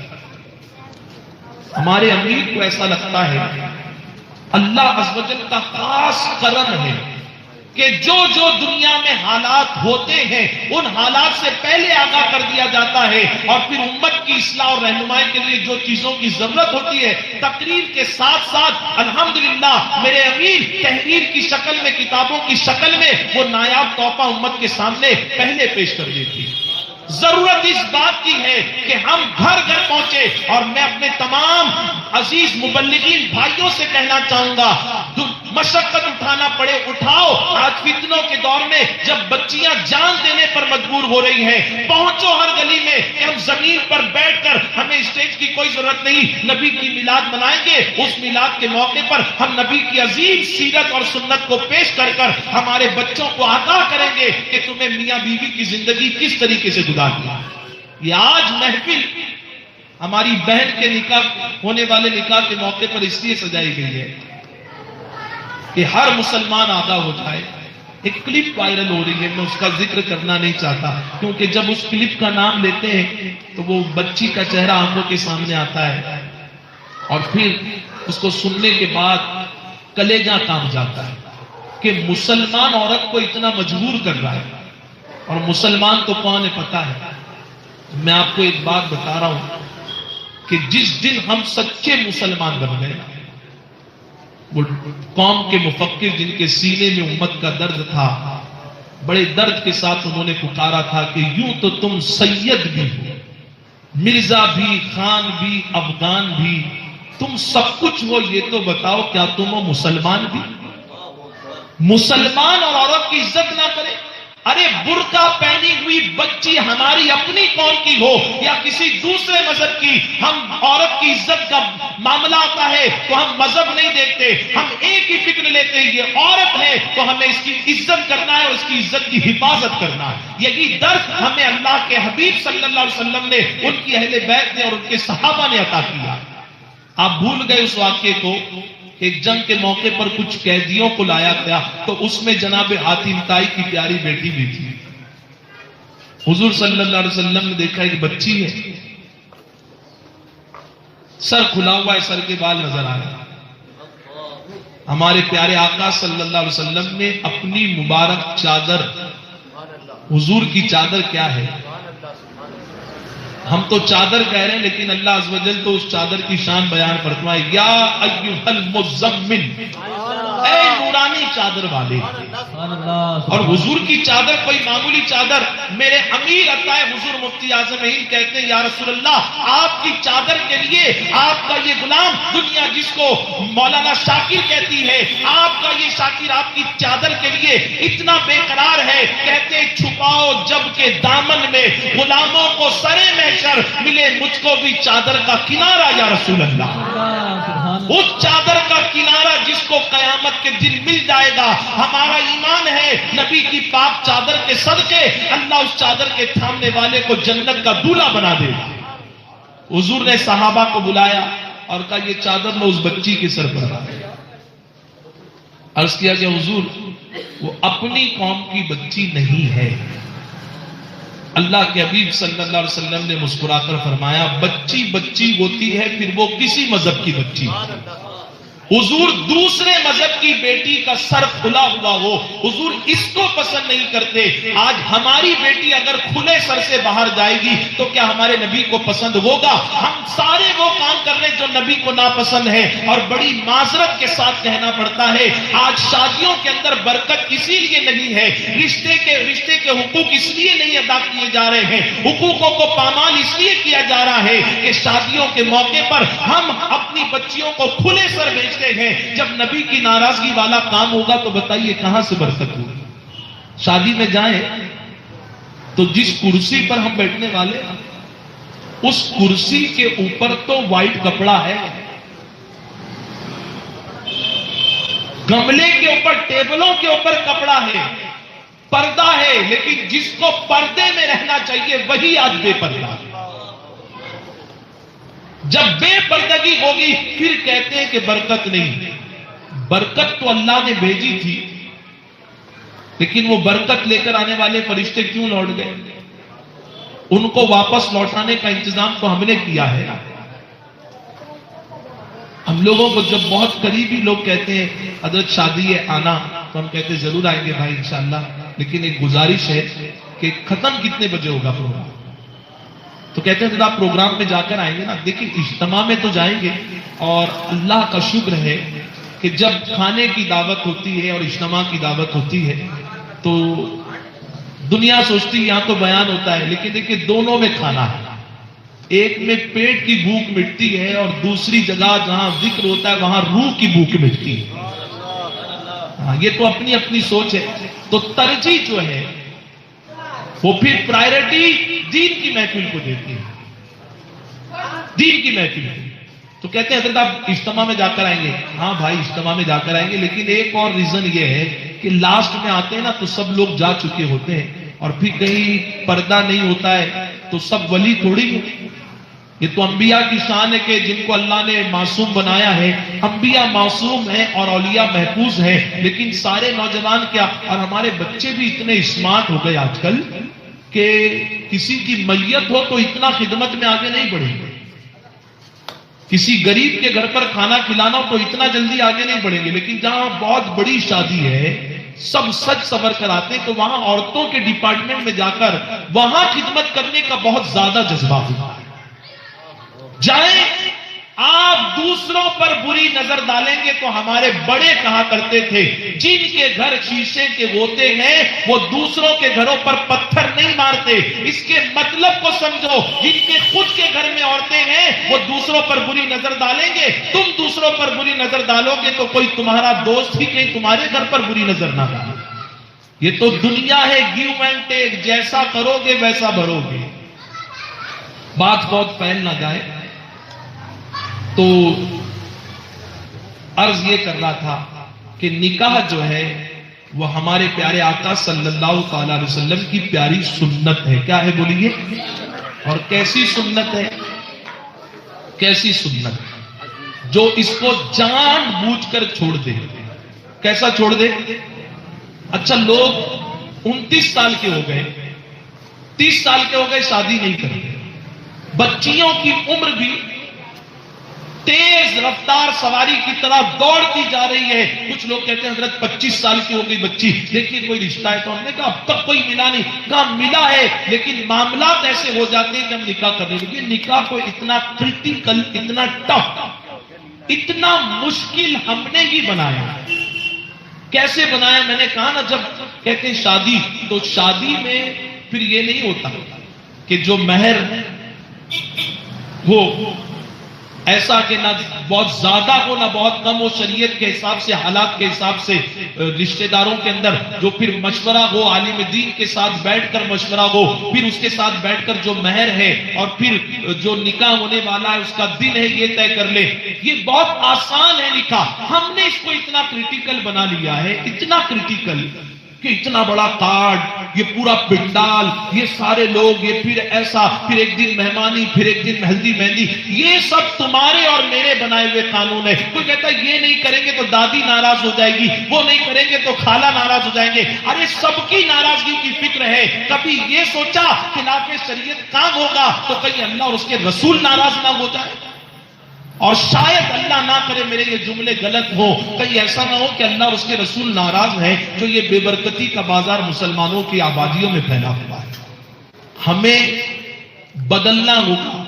ہمارے امیر کو ایسا لگتا ہے اللہ عز و جل کا خاص کرم ہے کہ جو جو دنیا میں حالات ہوتے ہیں ان حالات سے پہلے آگاہ کر دیا جاتا ہے، اور پھر امت کی اصلاح اور رہنمائی کے لیے جو چیزوں کی ضرورت ہوتی ہے تقریر کے ساتھ ساتھ الحمدللہ میرے امیر تحریر کی شکل میں، کتابوں کی شکل میں وہ نایاب تحفہ امت کے سامنے پہلے پیش کر دیتی ہے. ضرورت اس بات کی ہے کہ ہم گھر گھر پہنچے. اور میں اپنے تمام عزیز مبلغین بھائیوں سے کہنا چاہوں گا مشقت اٹھانا پڑے اٹھاؤ. آج فتنوں کے دور میں جب بچیاں جان دینے پر مجبور ہو رہی ہیں، پہنچو ہر گلی میں کہ ہم زمین پر بیٹھ کر، ہمیں اسٹیج کی کوئی ضرورت نہیں، نبی کی میلاد منائیں گے. اس میلاد کے موقع پر ہم نبی کی عظیم سیرت اور سنت کو پیش کر کر ہمارے بچوں کو آگاہ کریں گے کہ تمہیں میاں بیوی کی زندگی کس طریقے سے گزارنی ہے. یہ آج محفل ہماری بہن کے نکاح ہونے والے نکاح کے موقع پر اس لیے سجائی گئی ہے کہ ہر مسلمان آگاہ ہو جائے ایک کلپ وائرل ہو رہی ہے، میں اس کا ذکر کرنا نہیں چاہتا کیونکہ جب اس کلپ کا نام لیتے ہیں تو وہ بچی کا چہرہ آنکھوں کے سامنے آتا ہے اور پھر اس کو سننے کے بعد کلیجہ کانپ جاتا ہے کہ مسلمان عورت کو اتنا مجبور کر رہا ہے، اور مسلمان تو کون ہے پتا ہے؟ میں آپ کو ایک بات بتا رہا ہوں کہ جس دن ہم سچے مسلمان بن گئے، وہ قوم کے مفکر جن کے سینے میں امت کا درد تھا، بڑے درد کے ساتھ انہوں نے پکارا تھا کہ یوں تو تم سید بھی ہو، مرزا بھی، خان بھی، افغان بھی، تم سب کچھ ہو، یہ تو بتاؤ کیا تم ہو مسلمان بھی؟ مسلمان اور عورت کی عزت نہ کرے؟ ارے برقع پہنی ہوئی بچی ہماری اپنی قوم کی ہو یا کسی دوسرے مذہب کی، ہم عورت کی عزت کا معاملہ آتا ہے تو ہم مذہب نہیں دیکھتے، ہم ایک ہی فکر لیتے ہیں، یہ عورت ہے تو ہمیں اس کی عزت کرنا ہے اور اس کی عزت کی حفاظت کرنا ہے۔ یہی درد ہمیں اللہ کے حبیب صلی اللہ علیہ وسلم نے، ان کی اہل بیت نے اور ان کے صحابہ نے عطا کیا۔ آپ بھول گئے اس واقعے کو، ایک جنگ کے موقع پر کچھ قیدیوں کو لایا گیا تو اس میں جناب حاتم طائی کی پیاری بیٹی بھی تھی۔ حضور صلی اللہ علیہ وسلم نے دیکھا ایک بچی ہے، سر کھلا ہوا ہے، سر کے بال نظر آ رہے ہیں۔ ہمارے پیارے آقا صلی اللہ علیہ وسلم نے اپنی مبارک چادر، حضور کی چادر کیا ہے؟ ہم تو چادر کہہ رہے ہیں لیکن اللہ عز و جل تو اس چادر کی شان بیان فرمائے، یا ایھا المزمل، اے نورانی چادر والے۔ اور حضور کی چادر کوئی معمولی چادر، میرے امیر عطا حضور مفتی اعظم ہند کہتے ہیں یا رسول اللہ، آپ کی چادر کے لیے آپ کا یہ غلام، دنیا جس کو مولانا شاکر کہتی ہے، آپ کا یہ شاکر آپ کی چادر کے لیے اتنا بے قرار ہے، کہتے ہیں چھپاؤ جب کے دامن میں غلاموں کو سرے محشر ملے مجھ کو بھی چادر کا کنارہ یا رسول اللہ۔ اس چادر کا کنارہ جس کو قیامت کے دن مل جائے گا، ہمارا ایمان ہے نبی کی پاک چادر کے صدقے اللہ اس چادر کے تھامنے والے کو جنت کا دولہا بنا دے گا۔ حضور نے صحابہ کو بلایا اور کہا یہ چادر لو اس بچی کے سر پر ڈالو۔ عرض کیا کہ حضور وہ اپنی قوم کی بچی نہیں ہے۔ اللہ کے حبیب صلی اللہ علیہ وسلم نے مسکرا کر فرمایا بچی بچی ہوتی ہے پھر وہ کسی مذہب کی بچی۔ حضور دوسرے مذہب کی بیٹی کا سر کھلا ہوا ہو، حضور اس کو پسند نہیں کرتے۔ آج ہماری بیٹی اگر کھلے سر سے باہر جائے گی تو کیا ہمارے نبی کو پسند ہوگا؟ ہم سارے وہ کام کر رہے ہیں جو نبی کو ناپسند ہے، اور بڑی معذرت کے ساتھ کہنا پڑتا ہے آج شادیوں کے اندر برکت اسی لیے نہیں ہے، رشتے کے حقوق اس لیے نہیں ادا کیے جا رہے ہیں، حقوقوں کو پامال اس لیے کیا جا رہا ہے کہ شادیوں کے موقع پر ہم اپنی بچیوں کو کھلے سر بھیجتے ہیں۔ جب نبی کی ناراضگی والا کام ہوگا تو بتائیے کہاں سے برکت ہوگی؟ شادی میں جائیں تو جس کرسی پر ہم بیٹھنے والے اس کرسی کے اوپر تو وائٹ کپڑا ہے، گملے کے اوپر، ٹیبلوں کے اوپر کپڑا ہے، پردہ ہے، لیکن جس کو پردے میں رہنا چاہیے وہی آج بے پردہ ہے۔ جب بے پردگی ہوگی پھر کہتے ہیں کہ برکت نہیں۔ برکت تو اللہ نے بھیجی تھی، لیکن وہ برکت لے کر آنے والے فرشتے کیوں لوٹ گئے؟ ان کو واپس لوٹانے کا انتظام تو ہم نے کیا ہے۔ ہم لوگوں کو جب بہت قریبی لوگ کہتے ہیں حضرت شادی ہے آنا، تو ہم کہتے ہیں ضرور آئیں گے بھائی انشاءاللہ، لیکن ایک گزارش ہے کہ ختم کتنے بجے ہوگا پروگرام؟ تو کہتے ہیں آپ پروگرام میں جا کر آئیں گے نا۔ دیکھیں اجتماع میں تو جائیں گے، اور اللہ کا شکر ہے کہ جب کھانے کی دعوت ہوتی ہے اور اجتماع کی دعوت ہوتی ہے تو دنیا سوچتی یہاں تو بیان ہوتا ہے، لیکن دیکھیں دونوں میں کھانا ہے، ایک میں پیٹ کی بھوک مٹتی ہے اور دوسری جگہ جہاں ذکر ہوتا ہے وہاں روح کی بھوک مٹتی ہے۔ یہ تو اپنی اپنی سوچ ہے۔ تو ترجیح جو ہے وہ پھر پرائرٹی دین کی محفل کو دیتی ہے، دین کی محفل کو۔ تو کہتے ہیں حضرت آپ اجتماع میں جا کر آئیں گے؟ ہاں بھائی اجتماع میں جا کر آئیں گے، لیکن ایک اور ریزن یہ ہے کہ لاسٹ میں آتے ہیں نا تو سب لوگ جا چکے ہوتے ہیں، اور پھر کہیں پردہ نہیں ہوتا ہے تو سب ولی تھوڑی ہو۔ یہ تو انبیاء کی شان ہے کہ جن کو اللہ نے معصوم بنایا ہے. انبیاء معصوم ہیں اور اولیاء محفوظ ہیں، لیکن سارے نوجوان کیا اور ہمارے بچے بھی اتنے اسمارٹ ہو گئے آج کل کہ کسی کی میت ہو تو اتنا خدمت میں آگے نہیں بڑھیں گے. کسی غریب کے گھر پر کھانا کھلانا ہو تو اتنا جلدی آگے نہیں بڑھیں گے. لیکن جہاں بہت بڑی شادی ہے، سب سچ صبر کراتے تو وہاں عورتوں کے ڈپارٹمنٹ میں جا کر وہاں خدمت کرنے کا بہت زیادہ جذبہ ہوتا ہے. جائیں آپ دوسروں پر بری نظر ڈالیں گے تو ہمارے بڑے کہا کرتے تھے جن کے گھر شیشے کے ہوتے ہیں وہ دوسروں کے گھروں پر پتھر نہیں مارتے. اس کے مطلب کو سمجھو، جن کے خود کے گھر میں عورتیں ہیں وہ دوسروں پر بری نظر ڈالیں گے. تم دوسروں پر بری نظر ڈالو گے تو کوئی تمہارا دوست ہی کہیں تمہارے گھر پر بری نظر نہ ڈالے. یہ تو دنیا ہے، گیو اینڈ ٹیک، جیسا کرو گے ویسا بھرو گے. بات بہت پھیل نہ جائے تو عرض یہ کر رہا تھا کہ نکاح جو ہے وہ ہمارے پیارے آقا صلی اللہ تعالی علیہ وسلم کی پیاری سنت ہے. کیا ہے بولیے؟ اور کیسی سنت ہے؟ کیسی سنت جو اس کو جان بوجھ کر چھوڑ دے. کیسا چھوڑ دے؟ اچھا لوگ 29 سال کے ہو گئے، 30 سال کے ہو گئے، شادی نہیں کرتے. بچیوں کی عمر بھی تیز رفتار سواری کی طرح دوڑتی جا رہی ہے. کچھ لوگ کہتے ہیں حضرت 25 سال کی ہو گئی بچی، دیکھیے کوئی رشتہ ہے. تو ہم نے کہا اب تک کوئی ملا نہیں. کہا ملا ہے لیکن معاملات ایسے ہو جاتے ہیں کہ ہم نکاح کرنے لگے. نکاح کو اتنا کرٹیکل، اتنا ٹف، اتنا مشکل ہم نے ہی بنایا. کیسے بنایا؟ میں نے کہا نا، جب کہتے ہیں شادی تو شادی میں پھر یہ نہیں ہوتا کہ جو مہر وہ ایسا کہ نہ بہت زیادہ ہو نہ بہت کم ہو. شریعت کے حساب سے، حالات کے حساب سے رشتہ داروں کے اندر جو پھر مشورہ ہو، عالم دین کے ساتھ بیٹھ کر مشورہ ہو، پھر اس کے ساتھ بیٹھ کر جو مہر ہے اور پھر جو نکاح ہونے والا ہے اس کا دن ہے یہ طے کر لے. یہ بہت آسان ہے نکاح. ہم نے اس کو اتنا کرٹیکل بنا لیا ہے، اتنا کرٹیکل کہ اتنا بڑا کارڈ، یہ پورا پنڈال، یہ سارے لوگ، یہ پھر ایسا، پھر ایک دن مہمانی، پھر ایک دن ہلدی مہندی. یہ سب تمہارے اور میرے بنائے ہوئے قانون ہے. کوئی کہتا ہے یہ نہیں کریں گے تو دادی ناراض ہو جائے گی، وہ نہیں کریں گے تو خالہ ناراض ہو جائیں گے. ارے سب کی ناراضگی کی فکر ہے. کبھی یہ سوچا خلاف شریعت کام ہوگا تو کہیں اللہ اور اس کے رسول ناراض نہ ہو جائے. اور شاید اللہ نہ کرے میرے یہ جملے غلط ہو، کہیں ایسا نہ ہو کہ اللہ اور اس کے رسول ناراض ہیں جو یہ بے برکتی کا بازار مسلمانوں کی آبادیوں میں پھیلا ہوا ہے. ہمیں بدلنا ہوگا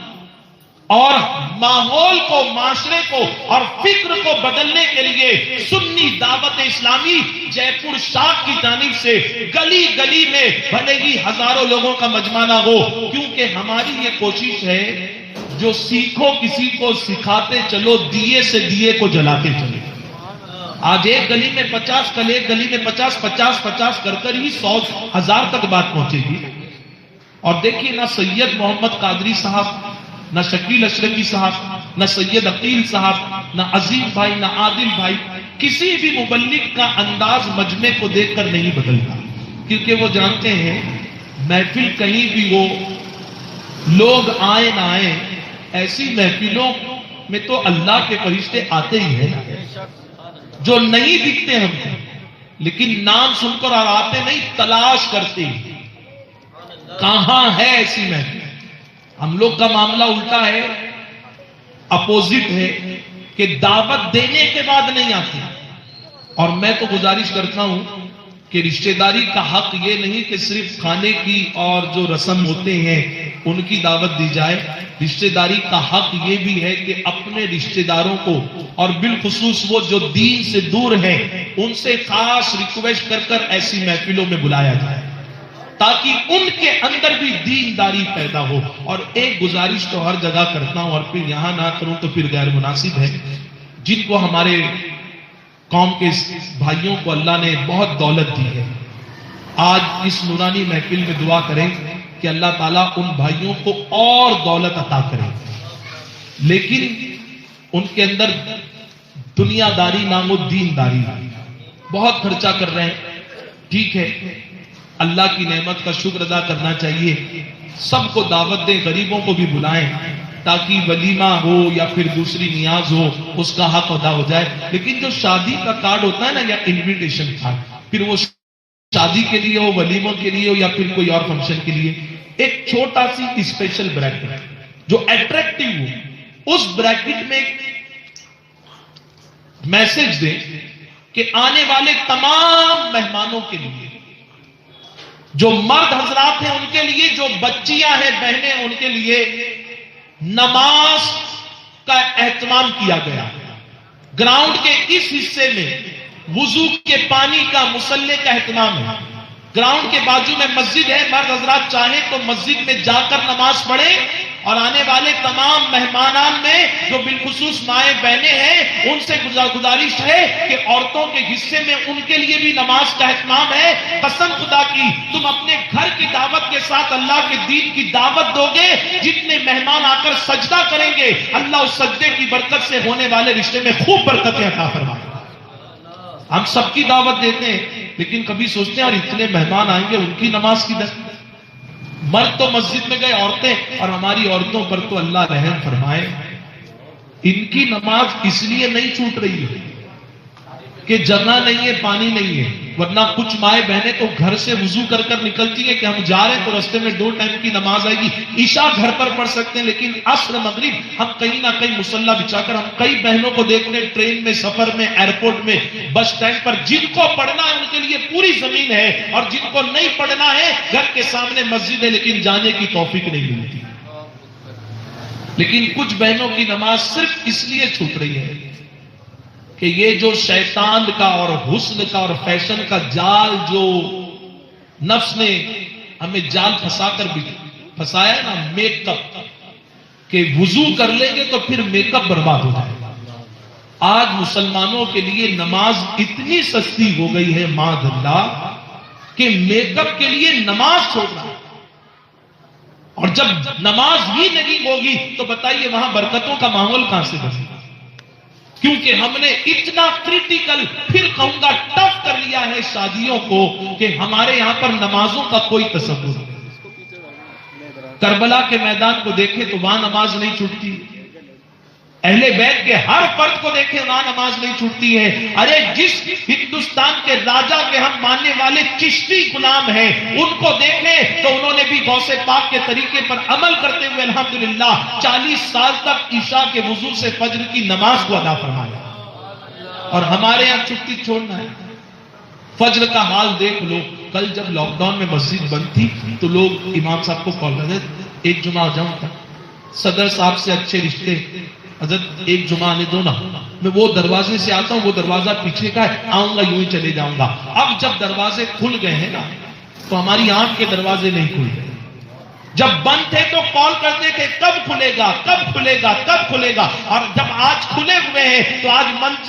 اور ماحول کو، معاشرے کو اور فکر کو بدلنے کے لیے سنی دعوت اسلامی جے پور شاخ کی جانب سے گلی گلی میں بھلے ہی ہزاروں لوگوں کا مجمع نہ ہو، کیونکہ ہماری یہ کوشش ہے جو سیکھو کسی کو سکھاتے چلو، دیے سے دیے کو جلاتے چلو. آج ایک گلی میں 50، کل ایک گلی میں 50، 50 کر کر ہی 100,000 تک بات پہنچے گی. اور دیکھیے نہ سید محمد قادری صاحب، نہ شکیل اشرفی صاحب، نہ سید عقیل صاحب، نہ عظیم بھائی، نہ عادل بھائی، کسی بھی مبلغ کا انداز مجمع کو دیکھ کر نہیں بدلتا، کیونکہ وہ جانتے ہیں محفل کہیں بھی ہو، لوگ آئے نہ آئے، ایسی محفلوں میں تو اللہ کے فرشتے آتے ہی ہیں جو نہیں دکھتے ہم کو، لیکن نام سن کر اور آتے نہیں، تلاش کرتے ہیں کہاں ہے ایسی محفل. ہم لوگ کا معاملہ الٹا ہے، اپوزٹ ہے کہ دعوت دینے کے بعد نہیں آتے. اور میں تو گزارش کرتا ہوں کہ رشتہ داری کا حق یہ نہیں کہ صرف کھانے کی اور جو رسم ہوتے ہیں ان کی دعوت دی جائے. رشتہ داری کا حق یہ بھی ہے کہ اپنے رشتہ داروں کو اور بالخصوص وہ جو دین سے دور ہیں ان سے خاص ریکویسٹ کر کر ایسی محفلوں میں بلایا جائے تاکہ ان کے اندر بھی دینداری پیدا ہو. اور ایک گزارش تو ہر جگہ کرتا ہوں اور پھر یہاں نہ کروں تو پھر غیر مناسب ہے. جن کو ہمارے قوم کے بھائیوں کو اللہ نے بہت دولت دی ہے، آج اس نورانی محفل میں دعا کریں کہ اللہ تعالیٰ ان بھائیوں کو اور دولت عطا کرے، لیکن ان کے اندر دنیا داری نام و دین داری. بہت خرچہ کر رہے ہیں، ٹھیک ہے، اللہ کی نعمت کا شکر ادا کرنا چاہیے، سب کو دعوت دیں، غریبوں کو بھی بلائیں، تاکہ ولیمہ ہو یا پھر دوسری نیاز ہو اس کا حق ادا ہو جائے. لیکن جو شادی کا کارڈ ہوتا ہے نا یا انویٹیشن کارڈ، پھر وہ شادی کے لیے ہو، ولیموں کے لیے ہو یا پھر کوئی اور فنکشن کے لیے، ایک چھوٹا سی اسپیشل بریکٹ جو اٹریکٹیو ہو، اس بریکٹ میں میسج دیں کہ آنے والے تمام مہمانوں کے لیے، جو مرد حضرات ہیں ان کے لیے، جو بچیاں ہیں بہنیں ان کے لیے نماز کا اہتمام کیا گیا. گراؤنڈ کے اس حصے میں وضو کے پانی کا، مصلے کا اہتمام ہے. گراؤنڈ کے بازو میں مسجد ہے، مرد حضرات چاہیں تو مسجد میں جا کر نماز پڑھیں، اور آنے والے تمام مہمانان میں جو بالخصوص مائیں بہنیں ہیں ان سے گزارش ہے کہ عورتوں کے حصے میں ان کے لیے بھی نماز کا اہتمام ہے. قسم خدا کی تم اپنے گھر کی دعوت کے ساتھ اللہ کے دین کی دعوت دو گے، جتنے مہمان آ کر سجدہ کریں گے اللہ اس سجدے کی برکت سے ہونے والے رشتے میں خوب برکتیں عطا فرمائے. ہم سب کی دعوت دیتے ہیں لیکن کبھی سوچتے ہیں اور اتنے مہمان آئیں گے ان کی نماز کی در. مرد تو مسجد میں گئے، عورتیں، اور ہماری عورتوں پر تو اللہ رحم فرمائے، ان کی نماز اس لیے نہیں چھوٹ رہی ہے کہ جگہ نہیں ہے، پانی نہیں ہے. ورنہ کچھ مائیں بہنیں تو گھر سے وضو کر کر نکلتی ہیں کہ ہم جا رہے ہیں تو رستے میں 2 ٹائم کی نماز آئے گی، عشاء گھر پر پڑھ سکتے ہیں، لیکن عصر مغرب ہم کہیں نہ کہیں مصلی بچھا کر، ہم کئی بہنوں کو دیکھنے ٹرین میں، سفر میں، ایئرپورٹ میں، بس اسٹینڈ پر، جن کو پڑھنا ہے ان کے لیے پوری زمین ہے، اور جن کو نہیں پڑھنا ہے گھر کے سامنے مسجد ہے لیکن جانے کی توفیق نہیں ملتی. لیکن کچھ بہنوں کی نماز صرف اس لیے چھوٹ رہی ہے کہ یہ جو شیطان کا اور حسن کا اور فیشن کا جال جو نفس نے ہمیں جال پھنسا کر بھی پھنسایا نا، میک اپ، کہ وضو کر لیں گے تو پھر میک اپ برباد ہو جائے گا. آج مسلمانوں کے لیے نماز اتنی سستی ہو گئی ہے معاذ اللہ کہ میک اپ کے لیے نماز چھوڑنا، اور جب نماز ہی نہیں ہوگی تو بتائیے وہاں برکتوں کا ماحول کہاں سے بنے گا؟ کیونکہ ہم نے اتنا کریٹیکل، پھر کہوں گا ٹف کر لیا ہے شادیوں کو کہ ہمارے یہاں پر نمازوں کا کوئی تصور نہیں. کربلا کے میدان کو دیکھیں تو وہاں نماز نہیں چھوٹتی، اہل بیت کے ہر فرد کو دیکھیں وہاں نماز نہیں چھوٹتی ہے. ارے جس ہندوستان کے راجا کے ہم ماننے والے چشتی غلام ہیں ان کو دیکھیں تو انہوں نے بھی غوث پاک کے طریقے پر عمل کرتے ہوئے الحمدللہ 40 سال تک عشاء کے وضو سے فجر کی نماز کو ادا فرمایا. اور ہمارے یہاں چھٹی چھوڑنا ہے. فجر کا حال دیکھ لو، کل جب لاک ڈاؤن میں مسجد بند تھی تو لوگ امام صاحب کو کال کرتے، ایک جمعہ جاؤں تھا، صدر صاحب سے اچھے رشتے، حضرت ایک جمعہ آنے دو نا، میں وہ دروازے سے آتا ہوں، وہ دروازہ پیچھے کا ہے، آؤں گا یوں ہی چلے جاؤں گا. اب جب دروازے کھل گئے ہیں نا تو ہماری آنکھ کے دروازے نہیں کھل گئے. جب بند تھے تو کال کرتے تھے کب کھلے گا کب کھلے گا کب کھلے گا، اور جب آج کھلے ہوئے ہیں تو آج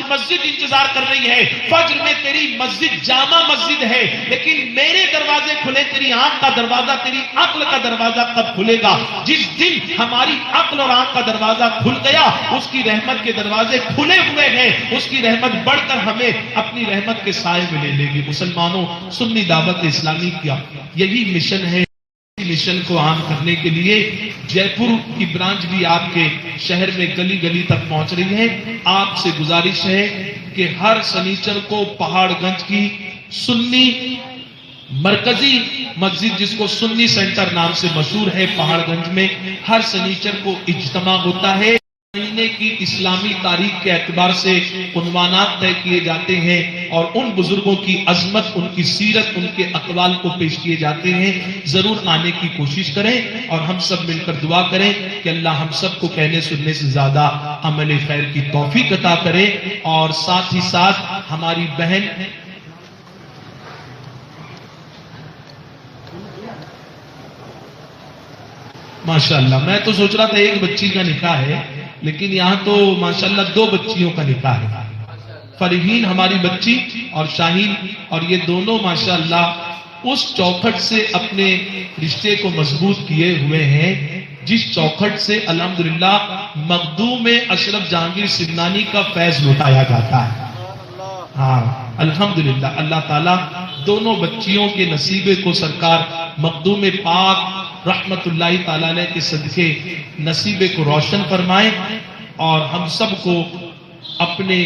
مسجد انتظار کر رہی ہے. فجر میں تیری مسجد جامع مسجد ہے لیکن میرے دروازے کھلے، تیری آنکھ کا دروازہ، تیری عقل کا دروازہ کب کھلے گا؟ جس دن ہماری عقل اور آنکھ کا دروازہ کھل گیا اس کی رحمت کے دروازے کھلے ہوئے ہیں، اس کی رحمت بڑھ کر ہمیں اپنی رحمت کے سائے میں لے لے گی. مسلمانوں، سنی دعوت اسلامی کا یہی مشن ہے. مشن کو عام کرنے کے لیے جے پور کی برانچ بھی آپ کے شہر میں گلی گلی تک پہنچ رہی ہے. آپ سے گزارش ہے کہ ہر سنیچر کو پہاڑ گنج کی سنی مرکزی مسجد جس کو سنی سینٹر نام سے مشہور ہے پہاڑ گنج میں، ہر سنیچر کو اجتماع ہوتا ہے. مہینے کی اسلامی تاریخ کے اعتبار سے عنوانات طے کیے جاتے ہیں اور ان بزرگوں کی عظمت، ان کی سیرت، ان کے اقوال کو پیش کیے جاتے ہیں. ضرور آنے کی کوشش کریں اور ہم سب مل کر دعا کریں کہ اللہ ہم سب کو کہنے سننے سے زیادہ عمل خیر کی توفیق عطا کرے. اور ساتھ ہی ساتھ ہماری بہن ماشاءاللہ، میں تو سوچ رہا تھا ایک بچی کا نکاح ہے لیکن یہاں تو ماشاءاللہ 2 بچیوں کا نکاح ہے. فرحین ہماری بچی اور شاہین، اور یہ دونوں ماشاءاللہ اس چوکھٹ سے اپنے رشتے کو مضبوط کیے ہوئے ہیں جس چوکھٹ سے الحمدللہ مخدوم اشرف جہانگیر سمنانی کا فیض لٹایا جاتا ہے. ہاں الحمدللہ، اللہ تعالیٰ دونوں بچیوں کے نصیبے کو سرکار مخدوم پاک رحمت اللہ تعالی علیہ کے صدقے نصیبے کو روشن فرمائے اور ہم سب کو اپنے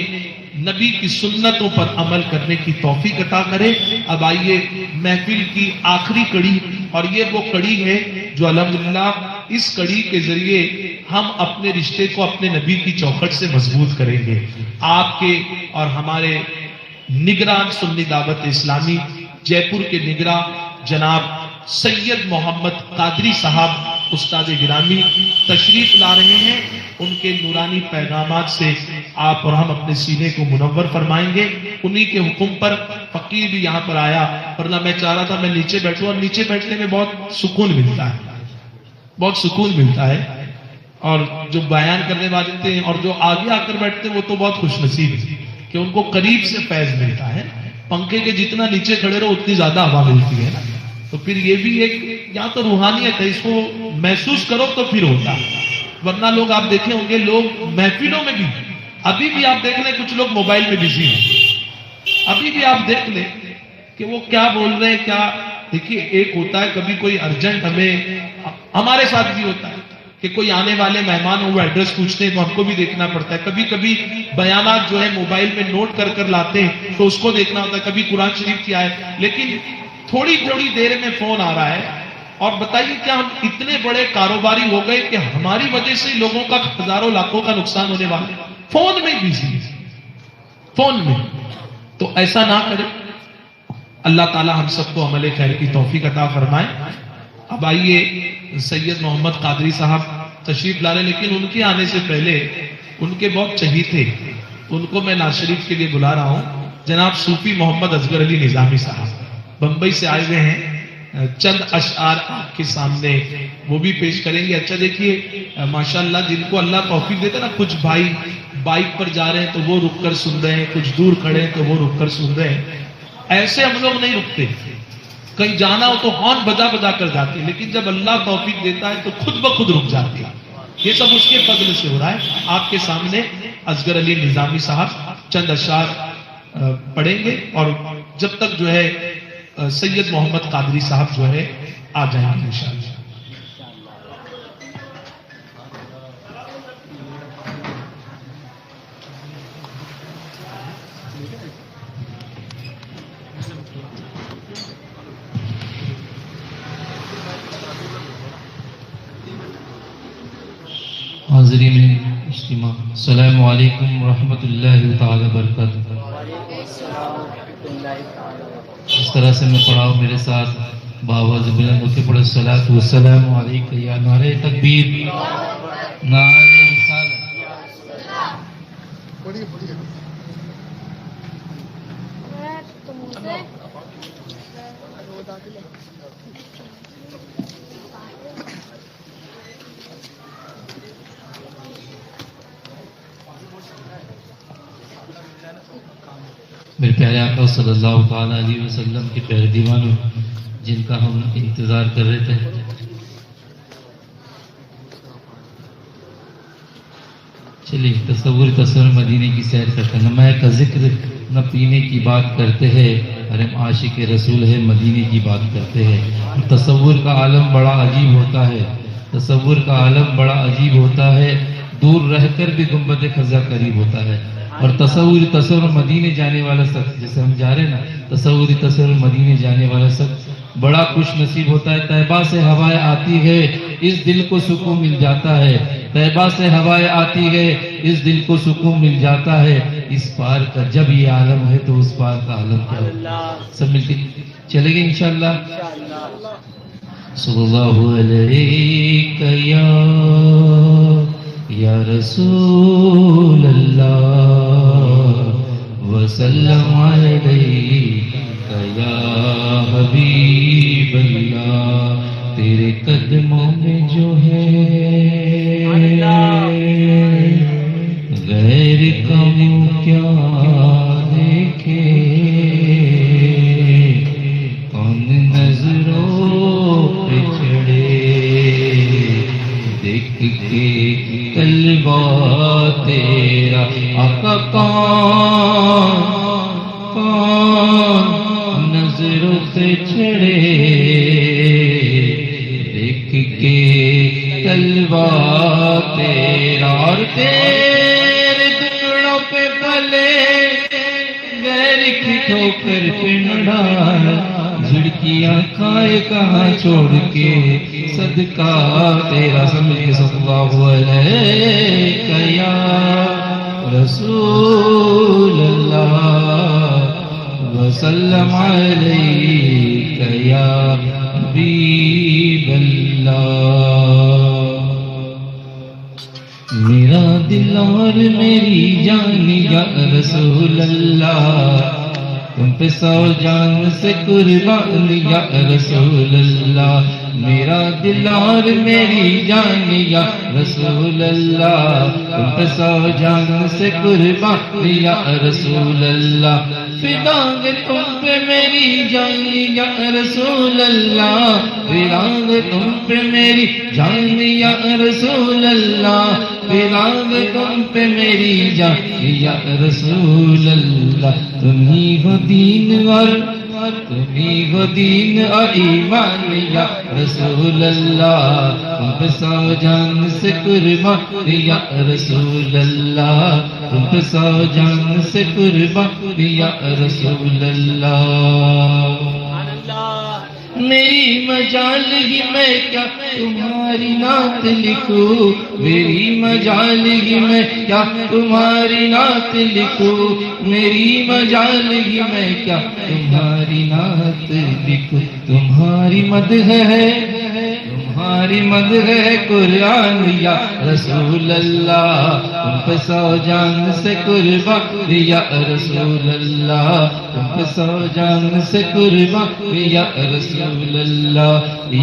نبی کی سنتوں پر عمل کرنے کی توفیق عطا کرے۔ اب آئیے محفل کی آخری کڑی، اور یہ وہ کڑی ہے جو الحمدللہ اس کڑی کے ذریعے ہم اپنے رشتے کو اپنے نبی کی چوکھٹ سے مضبوط کریں گے۔ آپ کے اور ہمارے نگران سنی دعوت اسلامی جے پور کے نگراں جناب سید محمد قادری صاحب استاد گرامی تشریف لا رہے ہیں، ان کے نورانی پیغامات سے آپ اور ہم اپنے سینے کو منور فرمائیں گے۔ انہی کے حکم پر فقیر بھی یہاں پر آیا، ورنہ میں چاہ رہا تھا میں نیچے بیٹھوں، اور نیچے بیٹھنے میں بہت سکون ملتا ہے، بہت سکون ملتا ہے، اور جو بیان کرنے والے تھے اور جو آگے آ کر بیٹھتے ہیں وہ تو بہت خوش نصیب ہے کہ ان کو قریب سے فیض ملتا ہے۔ پنکھے کے جتنا نیچے کھڑے رہو اتنی زیادہ ہوا ملتی ہے نا، تو پھر یہ بھی ایک یہاں تو روحانیت ہے، اس کو محسوس کرو تو پھر ہوتا ہے۔ ورنہ لوگ آپ دیکھے ہوں گے، لوگ محفلوں میں بھی ابھی بھی آپ دیکھ لیں کچھ لوگ موبائل میں بزی ہیں، ابھی بھی آپ دیکھ لیں کہ وہ کیا بول رہے ہیں کیا۔ دیکھیے ایک ہوتا ہے کبھی کوئی ارجنٹ، ہمارے ساتھ بھی ہوتا ہے کہ کوئی آنے والے مہمان ہو وہ ایڈریس پوچھتے ہیں تو ہم کو بھی دیکھنا پڑتا ہے، کبھی کبھی بیانات جو ہے موبائل میں نوٹ کر کر لاتے ہیں تو اس کو دیکھنا ہوتا ہے، کبھی قرآن شریف کی آیت، لیکن تھوڑی تھوڑی دیر میں فون آ رہا ہے۔ اور بتائیے کیا ہم اتنے بڑے کاروباری ہو گئے کہ ہماری وجہ سے لوگوں کا ہزاروں لاکھوں کا نقصان ہونے والا ہے؟ فون میں بزی، فون میں۔ تو ایسا نہ کرے، اللہ تعالی ہم سب کو عمل خیر کی توفیق عطا فرمائے۔ اب آئیے سید محمد قادری صاحب تشریف لا رہے، لیکن ان کے آنے سے پہلے ان کے بہت چہیتے، ان کو میں ناز شریف کے لیے بلا رہا ہوں، جناب صوفی محمد اصغر علی نظامی صاحب بمبئی سے آئے ہوئے ہیں، چند اشعار آپ کے سامنے وہ بھی پیش کریں گے۔ اچھا دیکھیے ماشاءاللہ جن کو اللہ توفیق دیتا نا، کچھ بھائی بائک پر جا رہے ہیں تو وہ رک کر سن رہے ہیں، کچھ دور کھڑے ہیں تو وہ رک کر سن رہے ہیں، ایسے ہم لوگ نہیں رکتے، کہیں جانا ہو تو ہارن بجا بجا کر جاتے ہیں، لیکن جب اللہ توفیق دیتا ہے تو خود بخود رک جاتے ہیں۔ یہ سب اس کے فضل سے ہو رہا ہے۔ آپ کے سامنے اصغر علی نظامی صاحب چند اشعار پڑھیں گے، اور جب تک جو ہے سید محمد قادری صاحب جو ہے آ جائیں گے انشاءاللہ۔ حاضرین اجتماع، السلام علیکم ورحمۃ اللہ تعالی وبرکاتہ۔ اس طرح سے میں پڑھاؤ میرے ساتھ باواز بلند ہو کے پڑھے، الصلاۃ والسلام علیک یا نعرہ تکبیر، نعرہ رسالت۔ میرے پیارے آقا صلی اللہ تعالیٰ علیہ وسلم کے پیارے دیوانوں جن کا ہم انتظار کر رہے تھے، چلیے تصور مدینے کی سیر کرتے ہیں، نہ کا ذکر نہ پینے کی بات کرتے ہیں، اور ہم عاشق رسول ہے مدینے کی بات کرتے ہیں۔ تصور کا عالم بڑا عجیب ہوتا ہے، تصور کا عالم بڑا عجیب ہوتا ہے، دور رہ کر بھی گنبد خزا قریب ہوتا ہے۔ اور تصور مدینے جانے والا شخص، جیسے ہم جا رہے ہیں نا، تصور مدینے جانے والا شخص بڑا خوش نصیب ہوتا ہے۔ طیبہ سے ہوائیں آتی ہے اس دل کو سکون مل جاتا ہے، طیبہ سے ہوائیں آتی ہے اس دل کو سکون مل جاتا ہے۔ اس پار کا جب یہ عالم ہے تو اس پار کا عالم کیا ہوگا؟ سب مل کے چلے گے انشاءاللہ۔ صلی اللہ علیہ یا رسول اللہ وسلم علیک یا حبیب اللہ، تیرے قدموں میں جو ہے غیر کا منہ کیا دیکھے، کون نظروں پہ چڑھے دیکھ کے قلبہ تیرا آقا، کون نظروں سے چڑھے دیکھ جلوہ تیرا اور تیرے ٹکڑوں پہ پلے غیر کی ٹھوکر پہ نہ ڈال جھڑکیاں کھائے کہاں چھوڑ کے صدقہ تیرا سمجھ کے صلی اللہ علیہ یا رسول اللہ وسلم علیک یا حبیب اللہ. میرا دل اور میری جان یا رسول اللہ تم پہ سو جان سے قربان یا رسول اللہ. میرا دل اور میری جان یا رسول اللہ تم پہ سو جان سے قربان یا رسول اللہ. فدا گے تم پہ میری جان یا رسول اللہ فدا گے تم پہ میری جان یا رسول اللہ فدا گے تم پہ میری جان یا رسول اللہ. تم ہی ہو دین اور تم ہی ہو دین اور ایمان یا رسول اللہ تم پہ سو جان سے قربان یا رسول اللہ تم پہ سو جان سے قربان یا رسول اللہ. میری مجال ہی میں کیا تمہاری نعت لکھوں میری مجال ہی میں کیا تمہاری نعت لکھوں میری مجال ہی میں کیا تمہاری نعت لکھوں. تمہاری مدح ہے تمہاری مدح ہے قرآن یا رسول اللہ تم پہ سو جان سے قربان یا رسول اللہ تم پہ سو جان سے قربان یا رسول اللہ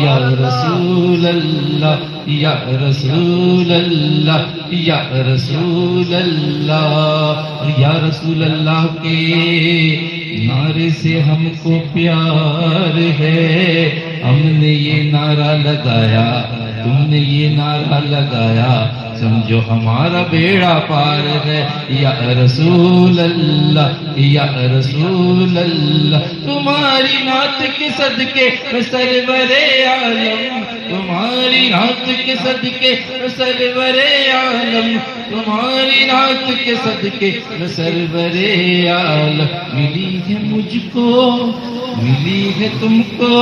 یا رسول اللہ یا رسول اللہ یا رسول اللہ. یا رسول اللہ کے نعرے سے ہم کو پیار ہے ہم نے یہ نعرہ لگایا تم نے یہ نعرہ لگایا سمجھو ہمارا بیڑا پار ہے یا رسول اللہ یا رسول اللہ. تمہاری نعت کے صدقے سرور عالم تمہاری نعت کے صدقے سرور عالم تمہاری نعت کے صدقے سرور عالم. ملی ہے مجھ کو ملی ہے تم کو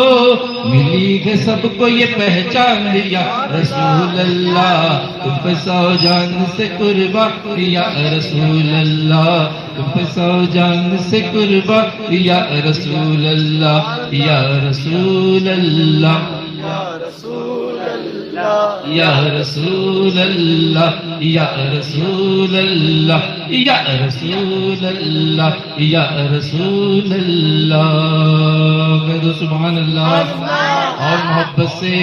ملی ہے سب کو یہ پہچان لیا رسول اللہ تم پہ سو جان سے قربان یا رسول اللہ تم پہ سو جان سے قربان یا رسول اللہ یا رسول اللہ یا رسول اللہ یا رسول اللہ یا رسول اللہ یا رسول اللہ. کہہ دو سبحان اللہ اور محبت سے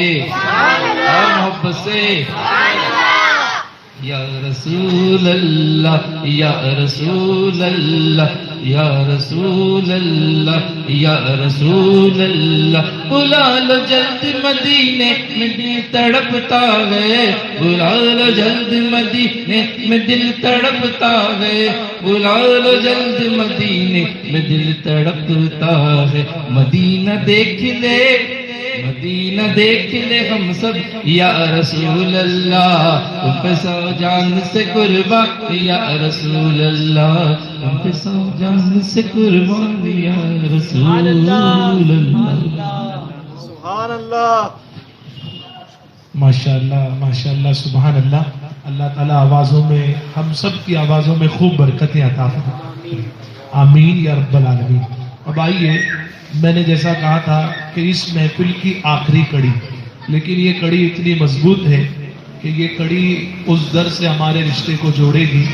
یا رسول اللہ یا رسول اللہ یا رسول اللہ یا رسول اللہ. بلا لو جلد مدینے میں دل تڑپتا ہے بلا لو جلد مدینے میں دل تڑپتا ہے بلا لو جلد مدینے میں دل تڑپتا ہے. مدینہ دیکھ لے مدینہ دیکھ لے ہم سب یا رسول اللہ تم پہ سو جان سے قربان یا رسول اللہ تم پہ سو جان سے قربان یا رسول اللہ. سبحان اللہ ماشاءاللہ سبحان اللہ. اللہ تعالیٰ آوازوں میں ہم سب کی آوازوں میں خوب برکتیں عطا فرمائے آمین یا رب العالمین. اب آئیے میں نے جیسا کہا تھا کہ اس محفل کی آخری کڑی لیکن یہ کڑی اتنی مضبوط ہے کہ یہ کڑی اس در سے ہمارے رشتے کو جوڑے گی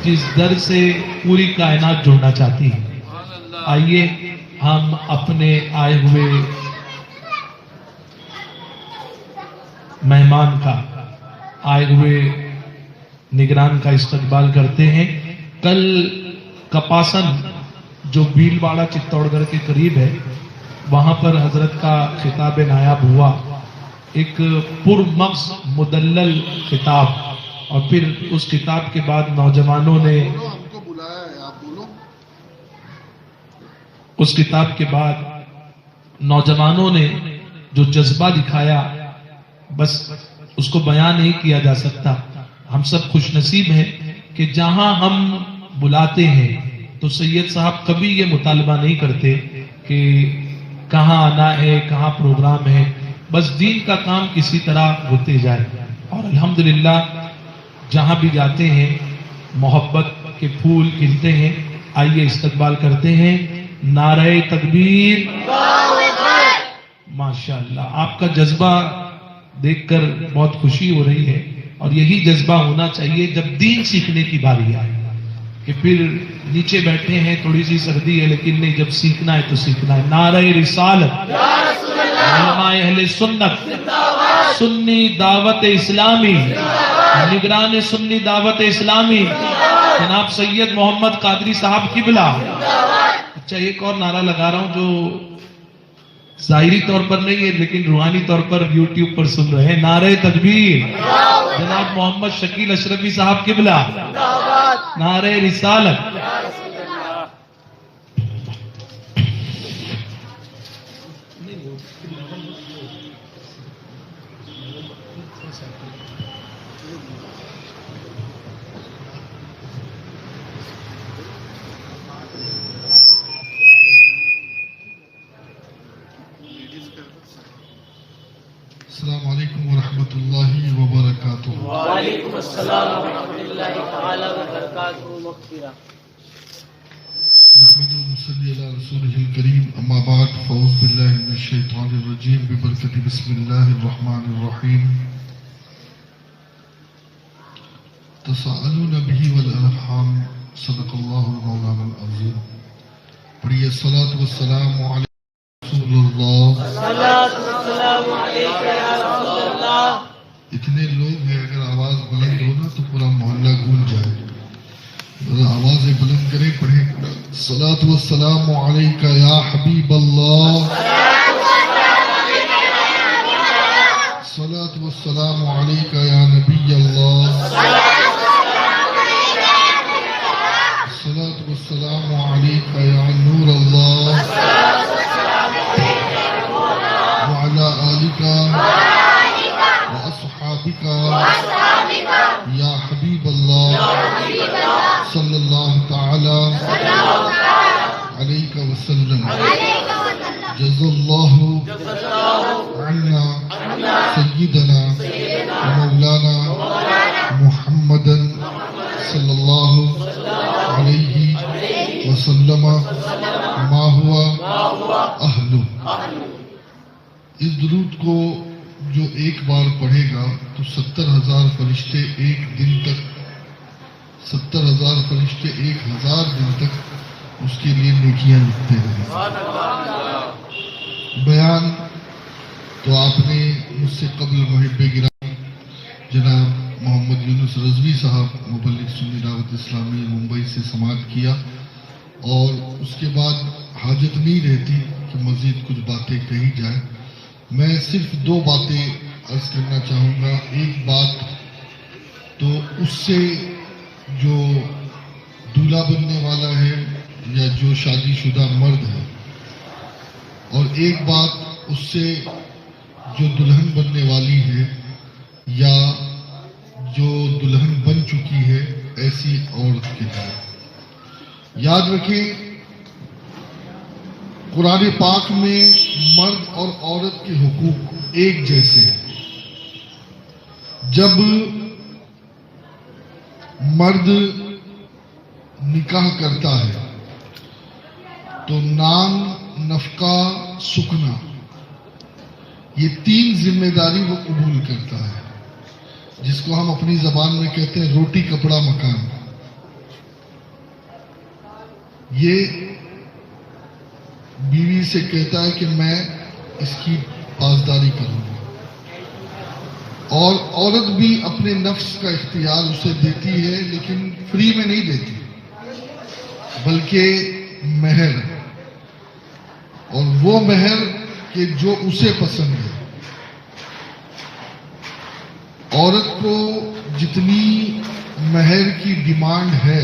جس در سے پوری کائنات جڑنا چاہتی ہے. آئیے ہم اپنے آئے ہوئے مہمان کا آئے ہوئے نگران کا استقبال کرتے ہیں. کل کپاسن جو بھیل واڑہ چتوڑ گڑھ کے قریب ہے وہاں پر حضرت کا خطاب نایاب ہوا ایک پرمغز مدلل خطاب اور پھر اس خطاب کے بعد نوجوانوں نے اس کتاب کے بعد نوجوانوں نے جو جذبہ دکھایا بس اس کو بیان نہیں کیا جا سکتا. ہم سب خوش نصیب ہیں کہ جہاں ہم بلاتے ہیں تو سید صاحب کبھی یہ مطالبہ نہیں کرتے کہ کہاں آنا ہے، کہاں پروگرام ہے، بس دین کا کام کسی طرح ہوتے جائے. اور الحمدللہ جہاں بھی جاتے ہیں محبت کے پھول کھلتے ہیں. آئیے استقبال کرتے ہیں. نعرہ تکبیر، ماشاءاللہ. آپ کا جذبہ دیکھ کر بہت خوشی ہو رہی ہے، اور یہی جذبہ ہونا چاہیے جب دین سیکھنے کی باری آئے، کہ پھر نیچے بیٹھے ہیں تھوڑی سی سردی ہے لیکن نہیں، جب سیکھنا ہے تو سیکھنا ہے. نعرہ رسالت، علماء اہل سنت، سنی دعوت اسلامی، نگران سنی دعوت اسلامی جناب سید محمد قادری صاحب قبلہ. اچھا ایک اور نعرہ لگا رہا ہوں جو ظاہری طور پر نہیں ہے لیکن روحانی طور پر یوٹیوب پر سن رہے ہیں. نعرہ تکبیر، جناب محمد شکیل اشرفی صاحب قبلہ. نعرہ رسالت. السلام علیکم ورحمۃ اللہ وبرکاتہ. وعلیکم السلام ورحمۃ اللہ تعالی وبرکاتہ. مغفرہ. نحمد و نصلی علی رسولہ الکریم. اما بعد فاعوذ باللہ من الشیطان الرجیم ببرکۃ بسم اللہ الرحمن الرحیم. تساءلون به والارحام صدق اللہ مولانا العظیم. پڑھیے الصلاۃ والسلام علی رسول اللہ. السلام علیکم یا رسول اللہ. اتنے لوگ ہیں، اگر آواز بلند ہو نا تو پورا محلہ گونج جائے. آوازیں بلند کریں، پڑھیں. الصلاۃ والسلام علیک یا حبیب اللہ. الصلاۃ والسلام علیک یا نبی اللہ. الصلاۃ والسلام علیک یا نور اللہ. وعلى آلك وأصحابك يا حبيب الله صلى الله تعالى عليك وسلم. جزا الله عنا سيدنا ومولانا محمدا صلى الله عليه وسلم ما هو أهله. اس درود کو جو ایک بار پڑھے گا تو 70,000 فرشتے ایک دن تک، 70,000 فرشتے 1,000 دن تک اس کے لیے نیکیاں لکھتے رہے. بیان تو آپ نے مجھ سے قبل محب گرامی جناب محمد یونس رضوی صاحب مبلغ سنی دعوت اسلامی ممبئی سے سماعت کیا، اور اس کے بعد حاجت نہیں رہتی کہ مزید کچھ باتیں کہی جائیں. میں صرف 2 باتیں عرض کرنا چاہوں گا. ایک بات تو اس سے جو دولہا بننے والا ہے یا جو شادی شدہ مرد ہے، اور ایک بات اس سے جو دلہن بننے والی ہے یا جو دلہن بن چکی ہے ایسی عورت کے لیے. یاد رکھیں قرآن پاک میں مرد اور عورت کے حقوق ایک جیسے ہیں. جب مرد نکاح کرتا ہے تو نام، نفقہ، سکنا، یہ 3 ذمہ داری وہ قبول کرتا ہے، جس کو ہم اپنی زبان میں کہتے ہیں روٹی کپڑا مکان. یہ بیوی سے کہتا ہے کہ میں اس کی پاسداری کروں گا، اور عورت بھی اپنے نفس کا اختیار اسے دیتی ہے، لیکن فری میں نہیں دیتی بلکہ مہر، اور وہ مہر کہ جو اسے پسند ہے. عورت کو جتنی مہر کی ڈیمانڈ ہے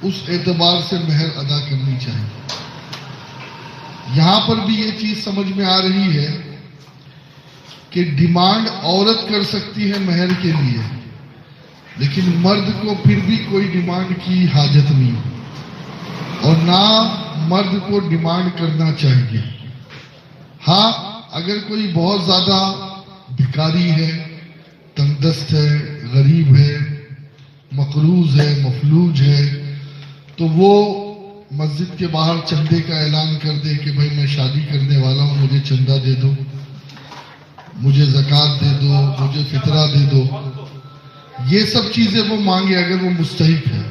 اس اعتبار سے مہر ادا کرنی چاہیے. یہاں پر بھی یہ چیز سمجھ میں آ رہی ہے کہ ڈیمانڈ عورت کر سکتی ہے مہر کے لیے، لیکن مرد کو پھر بھی کوئی ڈیمانڈ کی حاجت نہیں، اور نہ مرد کو ڈیمانڈ کرنا چاہیے۔ ہاں اگر کوئی بہت زیادہ بھکاری ہے، تنگ دست ہے، غریب ہے، مقروض ہے، مفلوج ہے، تو وہ مسجد کے باہر چندے کا اعلان کر دے کہ بھائی میں شادی کرنے والا ہوں، مجھے چندہ دے دو، مجھے زکوٰۃ دے دو، مجھے فطرہ دے دو، یہ سب چیزیں وہ مانگے اگر وہ مستحق ہے۔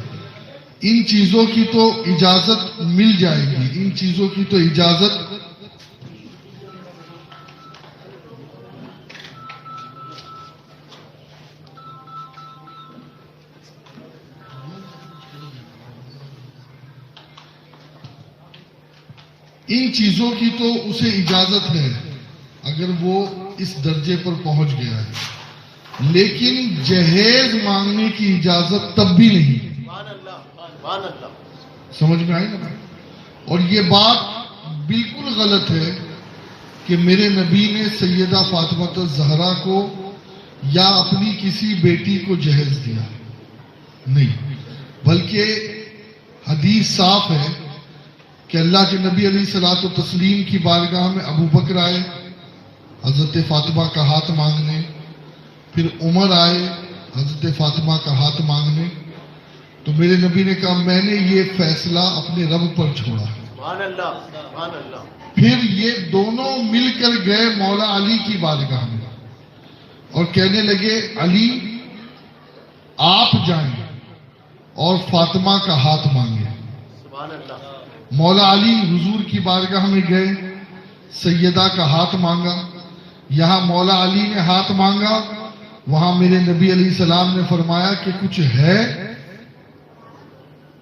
ان چیزوں کی تو اجازت مل جائے گی، ان چیزوں کی تو اجازت اسے اجازت ہے اگر وہ اس درجے پر پہنچ گیا ہے، لیکن جہیز مانگنے کی اجازت تب بھی نہیں۔ سمجھ میں آئی نا؟ اور یہ بات بالکل غلط ہے کہ میرے نبی نے سیدہ فاطمہ الزہرا کو یا اپنی کسی بیٹی کو جہیز دیا، نہیں، بلکہ حدیث صاف ہے کہ اللہ کے نبی علیہ الصلوۃ والتسلیم کی بارگاہ میں ابو بکر آئے حضرت فاطمہ کا ہاتھ مانگنے، پھر عمر آئے حضرت فاطمہ کا ہاتھ مانگنے، تو میرے نبی نے کہا میں نے یہ فیصلہ اپنے رب پر چھوڑا۔ سبحان اللہ، سبحان اللہ۔ پھر یہ دونوں مل کر گئے مولا علی کی بارگاہ میں اور کہنے لگے علی آپ جائیں اور فاطمہ کا ہاتھ مانگیں۔ سبحان اللہ۔ مولا علی حضور کی بارگاہ میں گئے، سیدہ کا ہاتھ مانگا، یہاں مولا علی نے ہاتھ مانگا، وہاں میرے نبی علیہ السلام نے فرمایا کہ کچھ ہے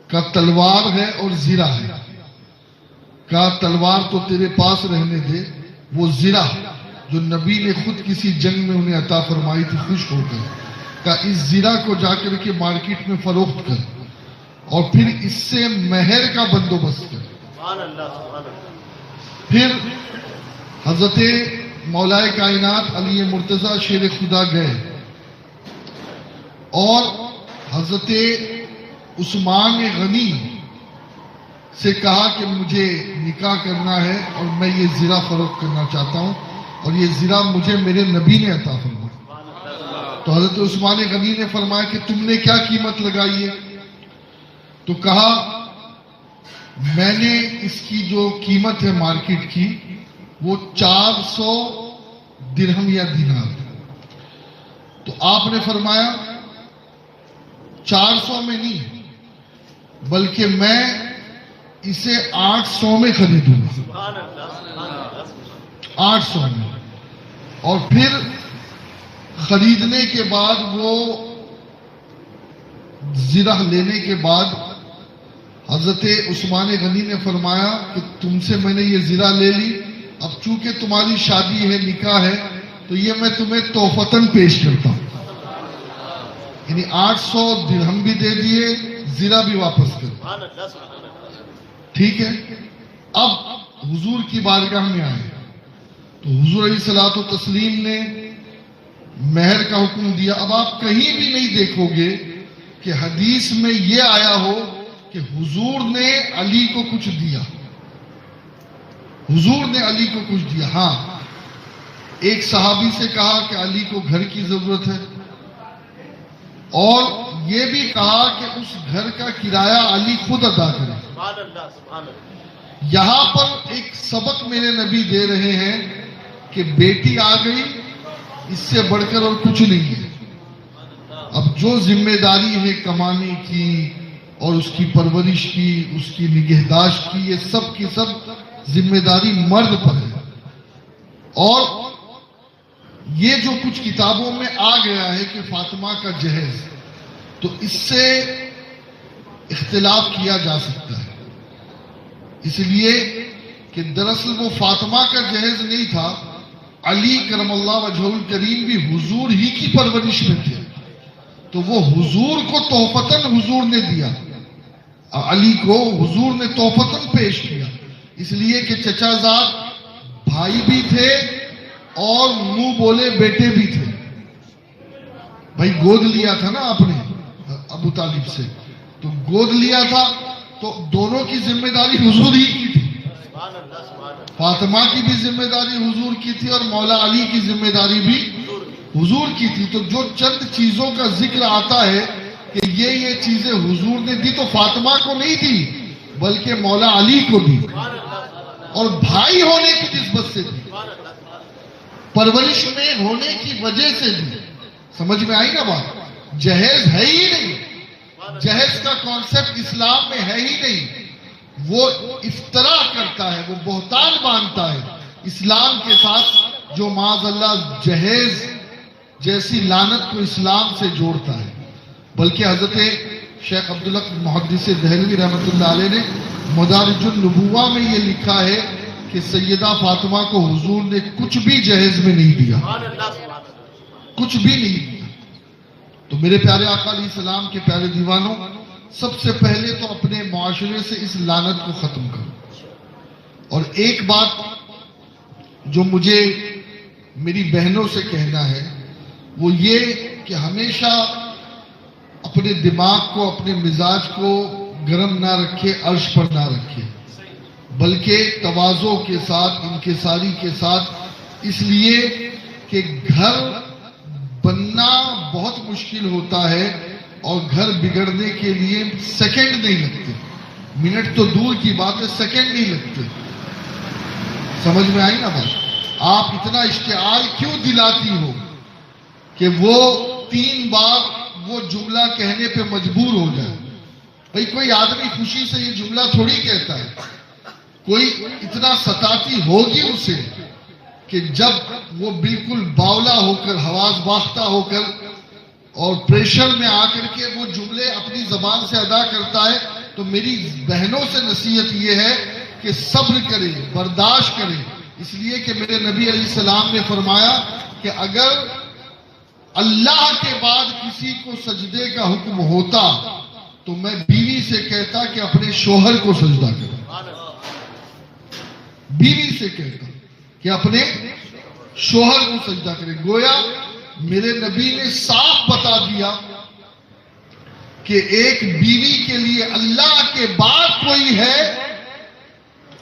کا تلوار ہے اور زرہ ہے، کا تلوار تو تیرے پاس رہنے دے، وہ زرہ جو نبی نے خود کسی جنگ میں انہیں عطا فرمائی تھی خوش ہو کر، کا اس زرہ کو جا کر کے مارکیٹ میں فروخت کر اور پھر اس سے مہر کا بندوبست کر۔ سبحان اللہ، سبحان اللہ۔ پھر حضرت مولائے کائنات علی مرتضیٰ شیر خدا گئے اور حضرت عثمان غنی سے کہا کہ مجھے نکاح کرنا ہے اور میں یہ زرہ فروخت کرنا چاہتا ہوں اور یہ زرہ مجھے میرے نبی نے عطا فرمایا۔ تو حضرت عثمان غنی نے فرمایا کہ تم نے کیا قیمت لگائی ہے؟ تو کہا میں نے اس کی جو قیمت ہے مارکیٹ کی وہ 400 درہم یا دینار۔ تو آپ نے فرمایا 400 میں نہیں بلکہ میں اسے 800 میں خریدوں گا، سبحان اللہ، سبحان اللہ۔ 800 میں۔ اور پھر خریدنے کے بعد وہ زرہ لینے کے بعد حضرت عثمان غنی نے فرمایا کہ تم سے میں نے یہ زرہ لے لی، اب چونکہ تمہاری شادی ہے، نکاح ہے، تو یہ میں تمہیں تحفتاً پیش کرتا ہوں، یعنی 800 درہم بھی دے دیے، زرہ بھی واپس کر۔ سبحان اللہ، سبحان اللہ۔ ٹھیک ہے، اب حضور کی بارگاہ میں آئے تو حضور علیہ الصلوۃ والتسلیم نے مہر کا حکم دیا۔ اب آپ کہیں بھی نہیں دیکھو گے کہ حدیث میں یہ آیا ہو کہ حضور نے علی کو کچھ دیا، حضور نے علی کو کچھ دیا۔ ہاں ایک صحابی سے کہا کہ علی کو گھر کی ضرورت ہے، اور یہ بھی کہا کہ اس گھر کا کرایہ علی خود ادا کرے۔ سبحان اللہ، سبحان اللہ۔ یہاں پر ایک سبق میرے نبی دے رہے ہیں کہ بیٹی آ گئی، اس سے بڑھ کر اور کچھ نہیں ہے۔ اب جو ذمہ داری ہے کمانے کی اور اس کی پرورش کی، اس کی نگہداشت کی، یہ سب کی سب ذمہ داری مرد پر ہے۔ اور یہ جو کچھ کتابوں میں آ گیا ہے کہ فاطمہ کا جہیز، تو اس سے اختلاف کیا جا سکتا ہے، اس لیے کہ دراصل وہ فاطمہ کا جہیز نہیں تھا، علی کرم اللہ وجہہ الکریم بھی حضور ہی کی پرورش میں تھے، تو وہ حضور کو تحفتاً حضور نے دیا، علی کو حضور نے تحفتاً پیش کیا، اس لیے کہ چچا زاد بھائی بھی تھے، اور منہ بولے بیٹے بھی تھے. بھائی گود لیا تھا نا آپ نے ابو طالب سے، تو گود لیا تھا تو دونوں کی ذمہ داری حضور ہی کی تھی. سبحان اللہ سبحان اللہ. فاطمہ کی بھی ذمہ داری حضور کی تھی اور مولا علی کی ذمہ داری بھی حضور کی تھی. تو جو چند چیزوں کا ذکر آتا ہے کہ یہ چیزیں حضور نے دی تو فاطمہ کو نہیں دی بلکہ مولا علی کو دی، اور بھائی ہونے کی نسبت سے دی، پرورش میں ہونے کی وجہ سے دی. سمجھ میں آئی نا بات؟ جہیز ہے ہی نہیں، جہیز کا کانسیپٹ اسلام میں ہے ہی نہیں. وہ افترا کرتا ہے، وہ بہتان باندھتا ہے اسلام کے ساتھ، جو معاذ اللہ جہیز جیسی لعنت کو اسلام سے جوڑتا ہے. بلکہ حضرت شیخ عبدالحق محدث دہلوی رحمۃ اللہ علیہ نے مدارج النبوہ میں یہ لکھا ہے کہ سیدہ فاطمہ کو حضور نے کچھ بھی جہیز میں نہیں دیا، سبحان اللہ سبحان اللہ. کچھ بھی نہیں دیا. تو میرے پیارے آقا علیہ السلام کے پیارے دیوانوں، سب سے پہلے تو اپنے معاشرے سے اس لعنت کو ختم کرو. اور ایک بات جو مجھے میری بہنوں سے کہنا ہے وہ یہ کہ ہمیشہ اپنے دماغ کو، اپنے مزاج کو گرم نہ رکھے، عرش پر نہ رکھے، بلکہ تواضع کے ساتھ، انکساری کے ساتھ. اس لیے کہ گھر بننا بہت مشکل ہوتا ہے اور گھر بگڑنے کے لیے سیکنڈ نہیں لگتے. منٹ تو دور کی بات ہے، سیکنڈ نہیں لگتے. سمجھ میں آئی نا بات؟ آپ اتنا اشتعال کیوں دلاتی ہو کہ وہ 3 بار وہ جملہ کہنے پہ مجبور ہو جائے؟ بھئی کوئی آدمی خوشی سے یہ جملہ تھوڑی کہتا ہے. کوئی اتنا ستاتی ہوگی اسے کہ جب وہ بالکل باولا ہو کر، حواس باختہ ہو کر اور پریشر میں آ کر کے وہ جملے اپنی زبان سے ادا کرتا ہے. تو میری بہنوں سے نصیحت یہ ہے کہ صبر کرے، برداشت کرے. اس لیے کہ میرے نبی علیہ السلام نے فرمایا کہ اگر اللہ کے بعد کسی کو سجدے کا حکم ہوتا تو میں بیوی سے کہتا کہ اپنے شوہر کو سجدہ کرے. بیوی سے کہتا کہ اپنے شوہر کو سجدہ کرے. گویا میرے نبی نے صاف بتا دیا کہ ایک بیوی کے لیے اللہ کے بعد کوئی ہے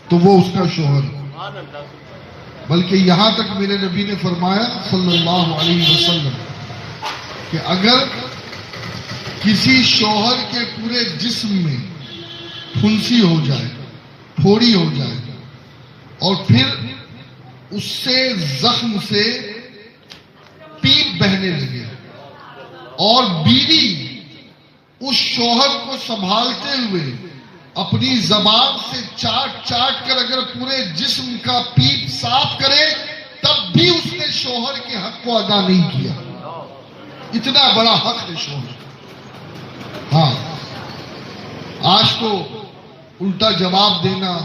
تو وہ اس کا شوہر ہے. سبحان اللہ. بلکہ یہاں تک میرے نبی نے فرمایا صلی اللہ علیہ وسلم کہ اگر کسی شوہر کے پورے جسم میں پھنسی ہو جائے، پھوڑی ہو جائے، اور پھر اس سے زخم سے پیپ بہنے لگے اور بیوی اس شوہر کو سنبھالتے ہوئے اپنی زبان سے چاٹ چاٹ کر اگر پورے جسم کا پیپ صاف کرے تب بھی اس نے شوہر کے حق کو ادا نہیں کیا. اتنا بڑا حق ہے شوہر. ہاں، آج تو الٹا جواب دینا،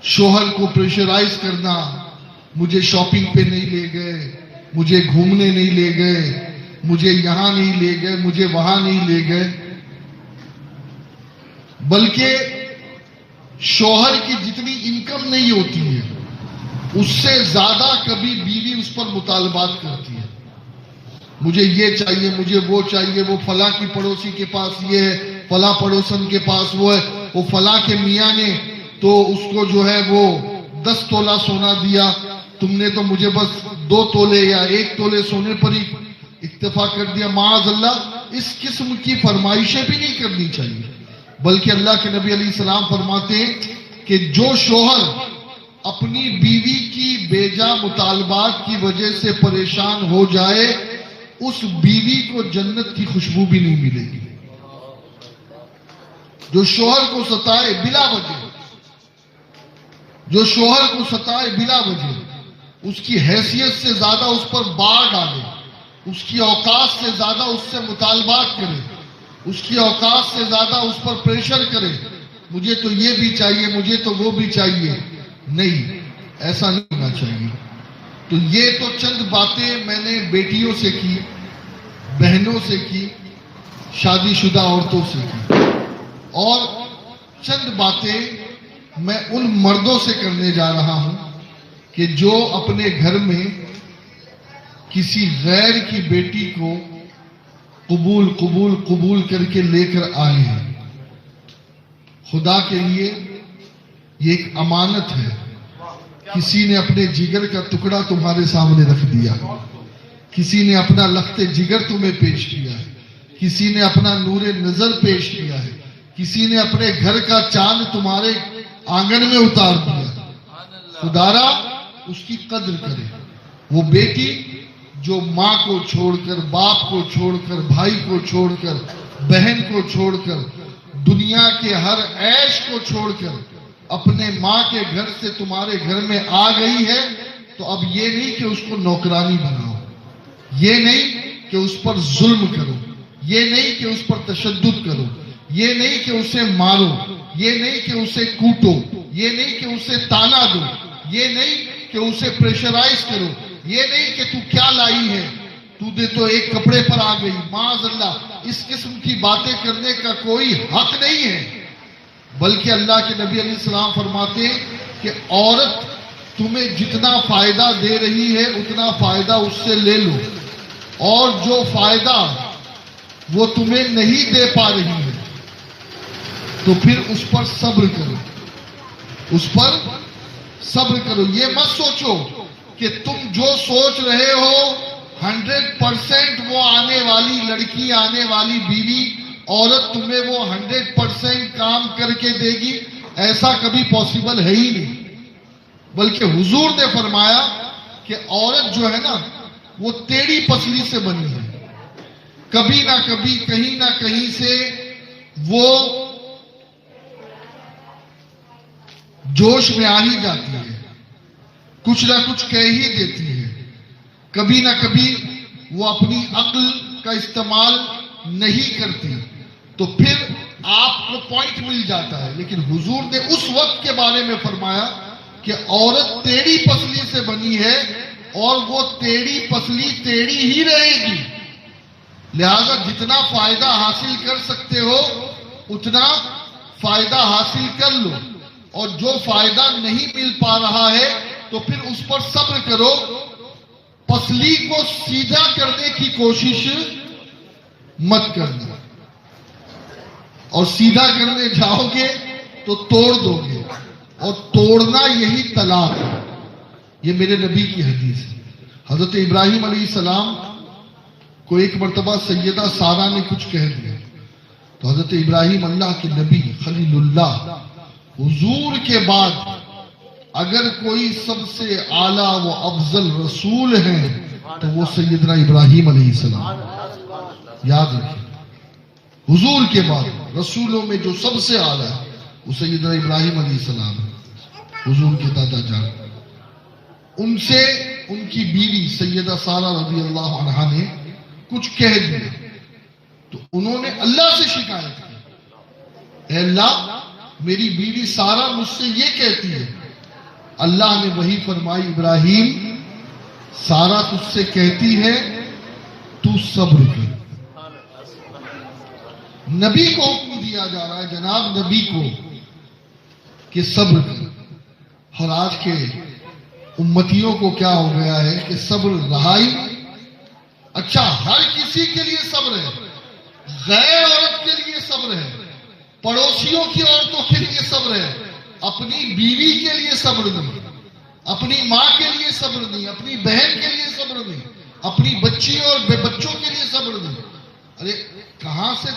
شوہر کو پریشرائز کرنا، مجھے شاپنگ پہ نہیں لے گئے، مجھے گھومنے نہیں لے گئے، مجھے یہاں نہیں لے گئے، مجھے وہاں نہیں لے گئے. بلکہ شوہر کی جتنی انکم نہیں ہوتی ہے اس سے زیادہ کبھی بیوی اس پر مطالبات کرتی ہے. مجھے یہ چاہیے، مجھے وہ چاہیے، وہ فلاں کی پڑوسی کے پاس یہ ہے، فلاں پڑوسن کے پاس وہ ہے، وہ فلاں کے میاں نے تو اس کو جو ہے وہ 10 تولہ سونا دیا، تم نے تو مجھے بس 2 تولے یا 1 تولے سونے پر ہی اکتفا کر دیا. معاذ اللہ، اس قسم کی فرمائشیں بھی نہیں کرنی چاہیے. بلکہ اللہ کے نبی علیہ السلام فرماتے ہیں کہ جو شوہر اپنی بیوی کی بیجا مطالبات کی وجہ سے پریشان ہو جائے اس بیوی کو جنت کی خوشبو بھی نہیں ملے گی. جو شوہر کو ستائے بلا وجہ، جو شوہر کو ستائے بلا وجہ، اس کی حیثیت سے زیادہ اس پر بار ڈالے، اس کی اوقات سے زیادہ اس سے مطالبات کرے، اس کی اوقات سے زیادہ اس پر پریشر کرے، مجھے تو یہ بھی چاہیے، مجھے تو وہ بھی چاہیے. نہیں، ایسا نہیں ہونا چاہیے. تو یہ تو چند باتیں میں نے بیٹیوں سے کی، بہنوں سے کی، شادی شدہ عورتوں سے کی، اور چند باتیں میں ان مردوں سے کرنے جا رہا ہوں کہ جو اپنے گھر میں کسی غیر کی بیٹی کو قبول قبول قبول کر کے لے کر آئے ہیں، خدا کے لیے یہ ایک امانت ہے. کسی نے اپنے جگر کا ٹکڑا تمہارے سامنے رکھ دیا، کسی نے اپنا لخت جگر تمہیں پیش کیا ہے، کسی نے اپنا نور نظر پیش کیا ہے، کسی نے اپنے گھر کا چاند تمہارے آنگن میں اتار دیا. خدارا اس کی قدر کرے. وہ بیٹی جو ماں کو چھوڑ کر، باپ کو چھوڑ کر، بھائی کو چھوڑ کر، بہن کو چھوڑ کر، دنیا کے ہر عیش کو چھوڑ کر اپنے ماں کے گھر سے تمہارے گھر میں آ گئی ہے، تو اب یہ نہیں کہ اس کو نوکرانی بناؤ، یہ نہیں کہ اس پر ظلم کرو، یہ نہیں کہ اس پر تشدد کرو، یہ نہیں کہ اسے مارو، یہ نہیں کہ اسے کوٹو، یہ نہیں کہ اسے تانا دو، یہ نہیں کہ اسے پریشرائز کرو، یہ نہیں کہ تو کیا لائی ہے، تو دے تو ایک کپڑے پر آ گئی. معاذ اللہ، اس قسم کی باتیں کرنے کا کوئی حق نہیں ہے. بلکہ اللہ کے نبی علیہ السلام فرماتے ہیں کہ عورت تمہیں جتنا فائدہ دے رہی ہے اتنا فائدہ اس سے لے لو، اور جو فائدہ وہ تمہیں نہیں دے پا رہی ہے تو پھر اس پر صبر کرو، اس پر صبر کرو. یہ مت سوچو کہ تم جو سوچ رہے ہو 100% وہ آنے والی لڑکی، آنے والی بیوی، عورت تمہیں وہ 100% کام کر کے دے گی. ایسا کبھی پاسبل ہے ہی نہیں. بلکہ حضور نے فرمایا کہ عورت جو ہے نا وہ ٹیڑھی پسلی سے بنی ہے. کبھی نہ کبھی کہیں نہ کہیں سے وہ جوش میں آ ہی جاتی ہے، کچھ نہ کچھ کہہ ہی دیتی ہے. کبھی نہ کبھی وہ اپنی عقل کا استعمال نہیں کرتی، تو پھر آپ کو پوائنٹ مل جاتا ہے. لیکن حضور نے اس وقت کے بارے میں فرمایا کہ عورت ٹیڑھی پسلی سے بنی ہے اور وہ ٹیڑھی پسلی ٹیڑھی ہی رہے گی. لہذا جتنا فائدہ حاصل کر سکتے ہو اتنا فائدہ حاصل کر لو، اور جو فائدہ نہیں مل پا رہا ہے تو پھر اس پر صبر کرو. پسلی کو سیدھا کرنے کی کوشش مت کرنا، اور سیدھا کرنے جاؤ گے تو توڑ دو گے، اور توڑنا یہی طلاق ہے. یہ میرے نبی کی حدیث ہے. حضرت ابراہیم علیہ السلام کو ایک مرتبہ سیدہ سارہ نے کچھ کہہ دیا تو حضرت ابراہیم اللہ کے نبی خلیل اللہ، حضور کے بعد اگر کوئی سب سے اعلیٰ و افضل رسول ہیں تو وہ سیدنا ابراہیم علیہ السلام. یاد رکھیں، حضور کے بعد رسولوں میں جو سب سے اعلیٰ ہے وہ سیدنا ابراہیم علیہ السلام ہے، حضور کے دادا جان. ان سے ان کی بیوی سیدہ سارہ رضی اللہ عنہا نے کچھ کہہ دیا تو انہوں نے اللہ سے شکایت کی، اے اللہ میری بیوی سارہ مجھ سے یہ کہتی ہے. اللہ نے وہی فرمائی، ابراہیم سارہ تجھ سے کہتی ہے تو صبر کر. نبی کو حکم دیا جا رہا ہے، جناب نبی کو، کہ صبر کر. اور آج کے امتیوں کو کیا ہو گیا ہے کہ صبر رہائی. اچھا، ہر کسی کے لیے صبر ہے، غیر عورت کے لیے صبر ہے، پڑوسیوں کی عورتوں کے لیے صبر ہے، اپنی بیوی کے لیے صبر نہیں، اپنی ماں کے لیے صبر نہیں، اپنی بہن کے لیے صبر نہیں، اپنی بچی اور بچوں کے لیے صبر نہیں. ارے کہاں سے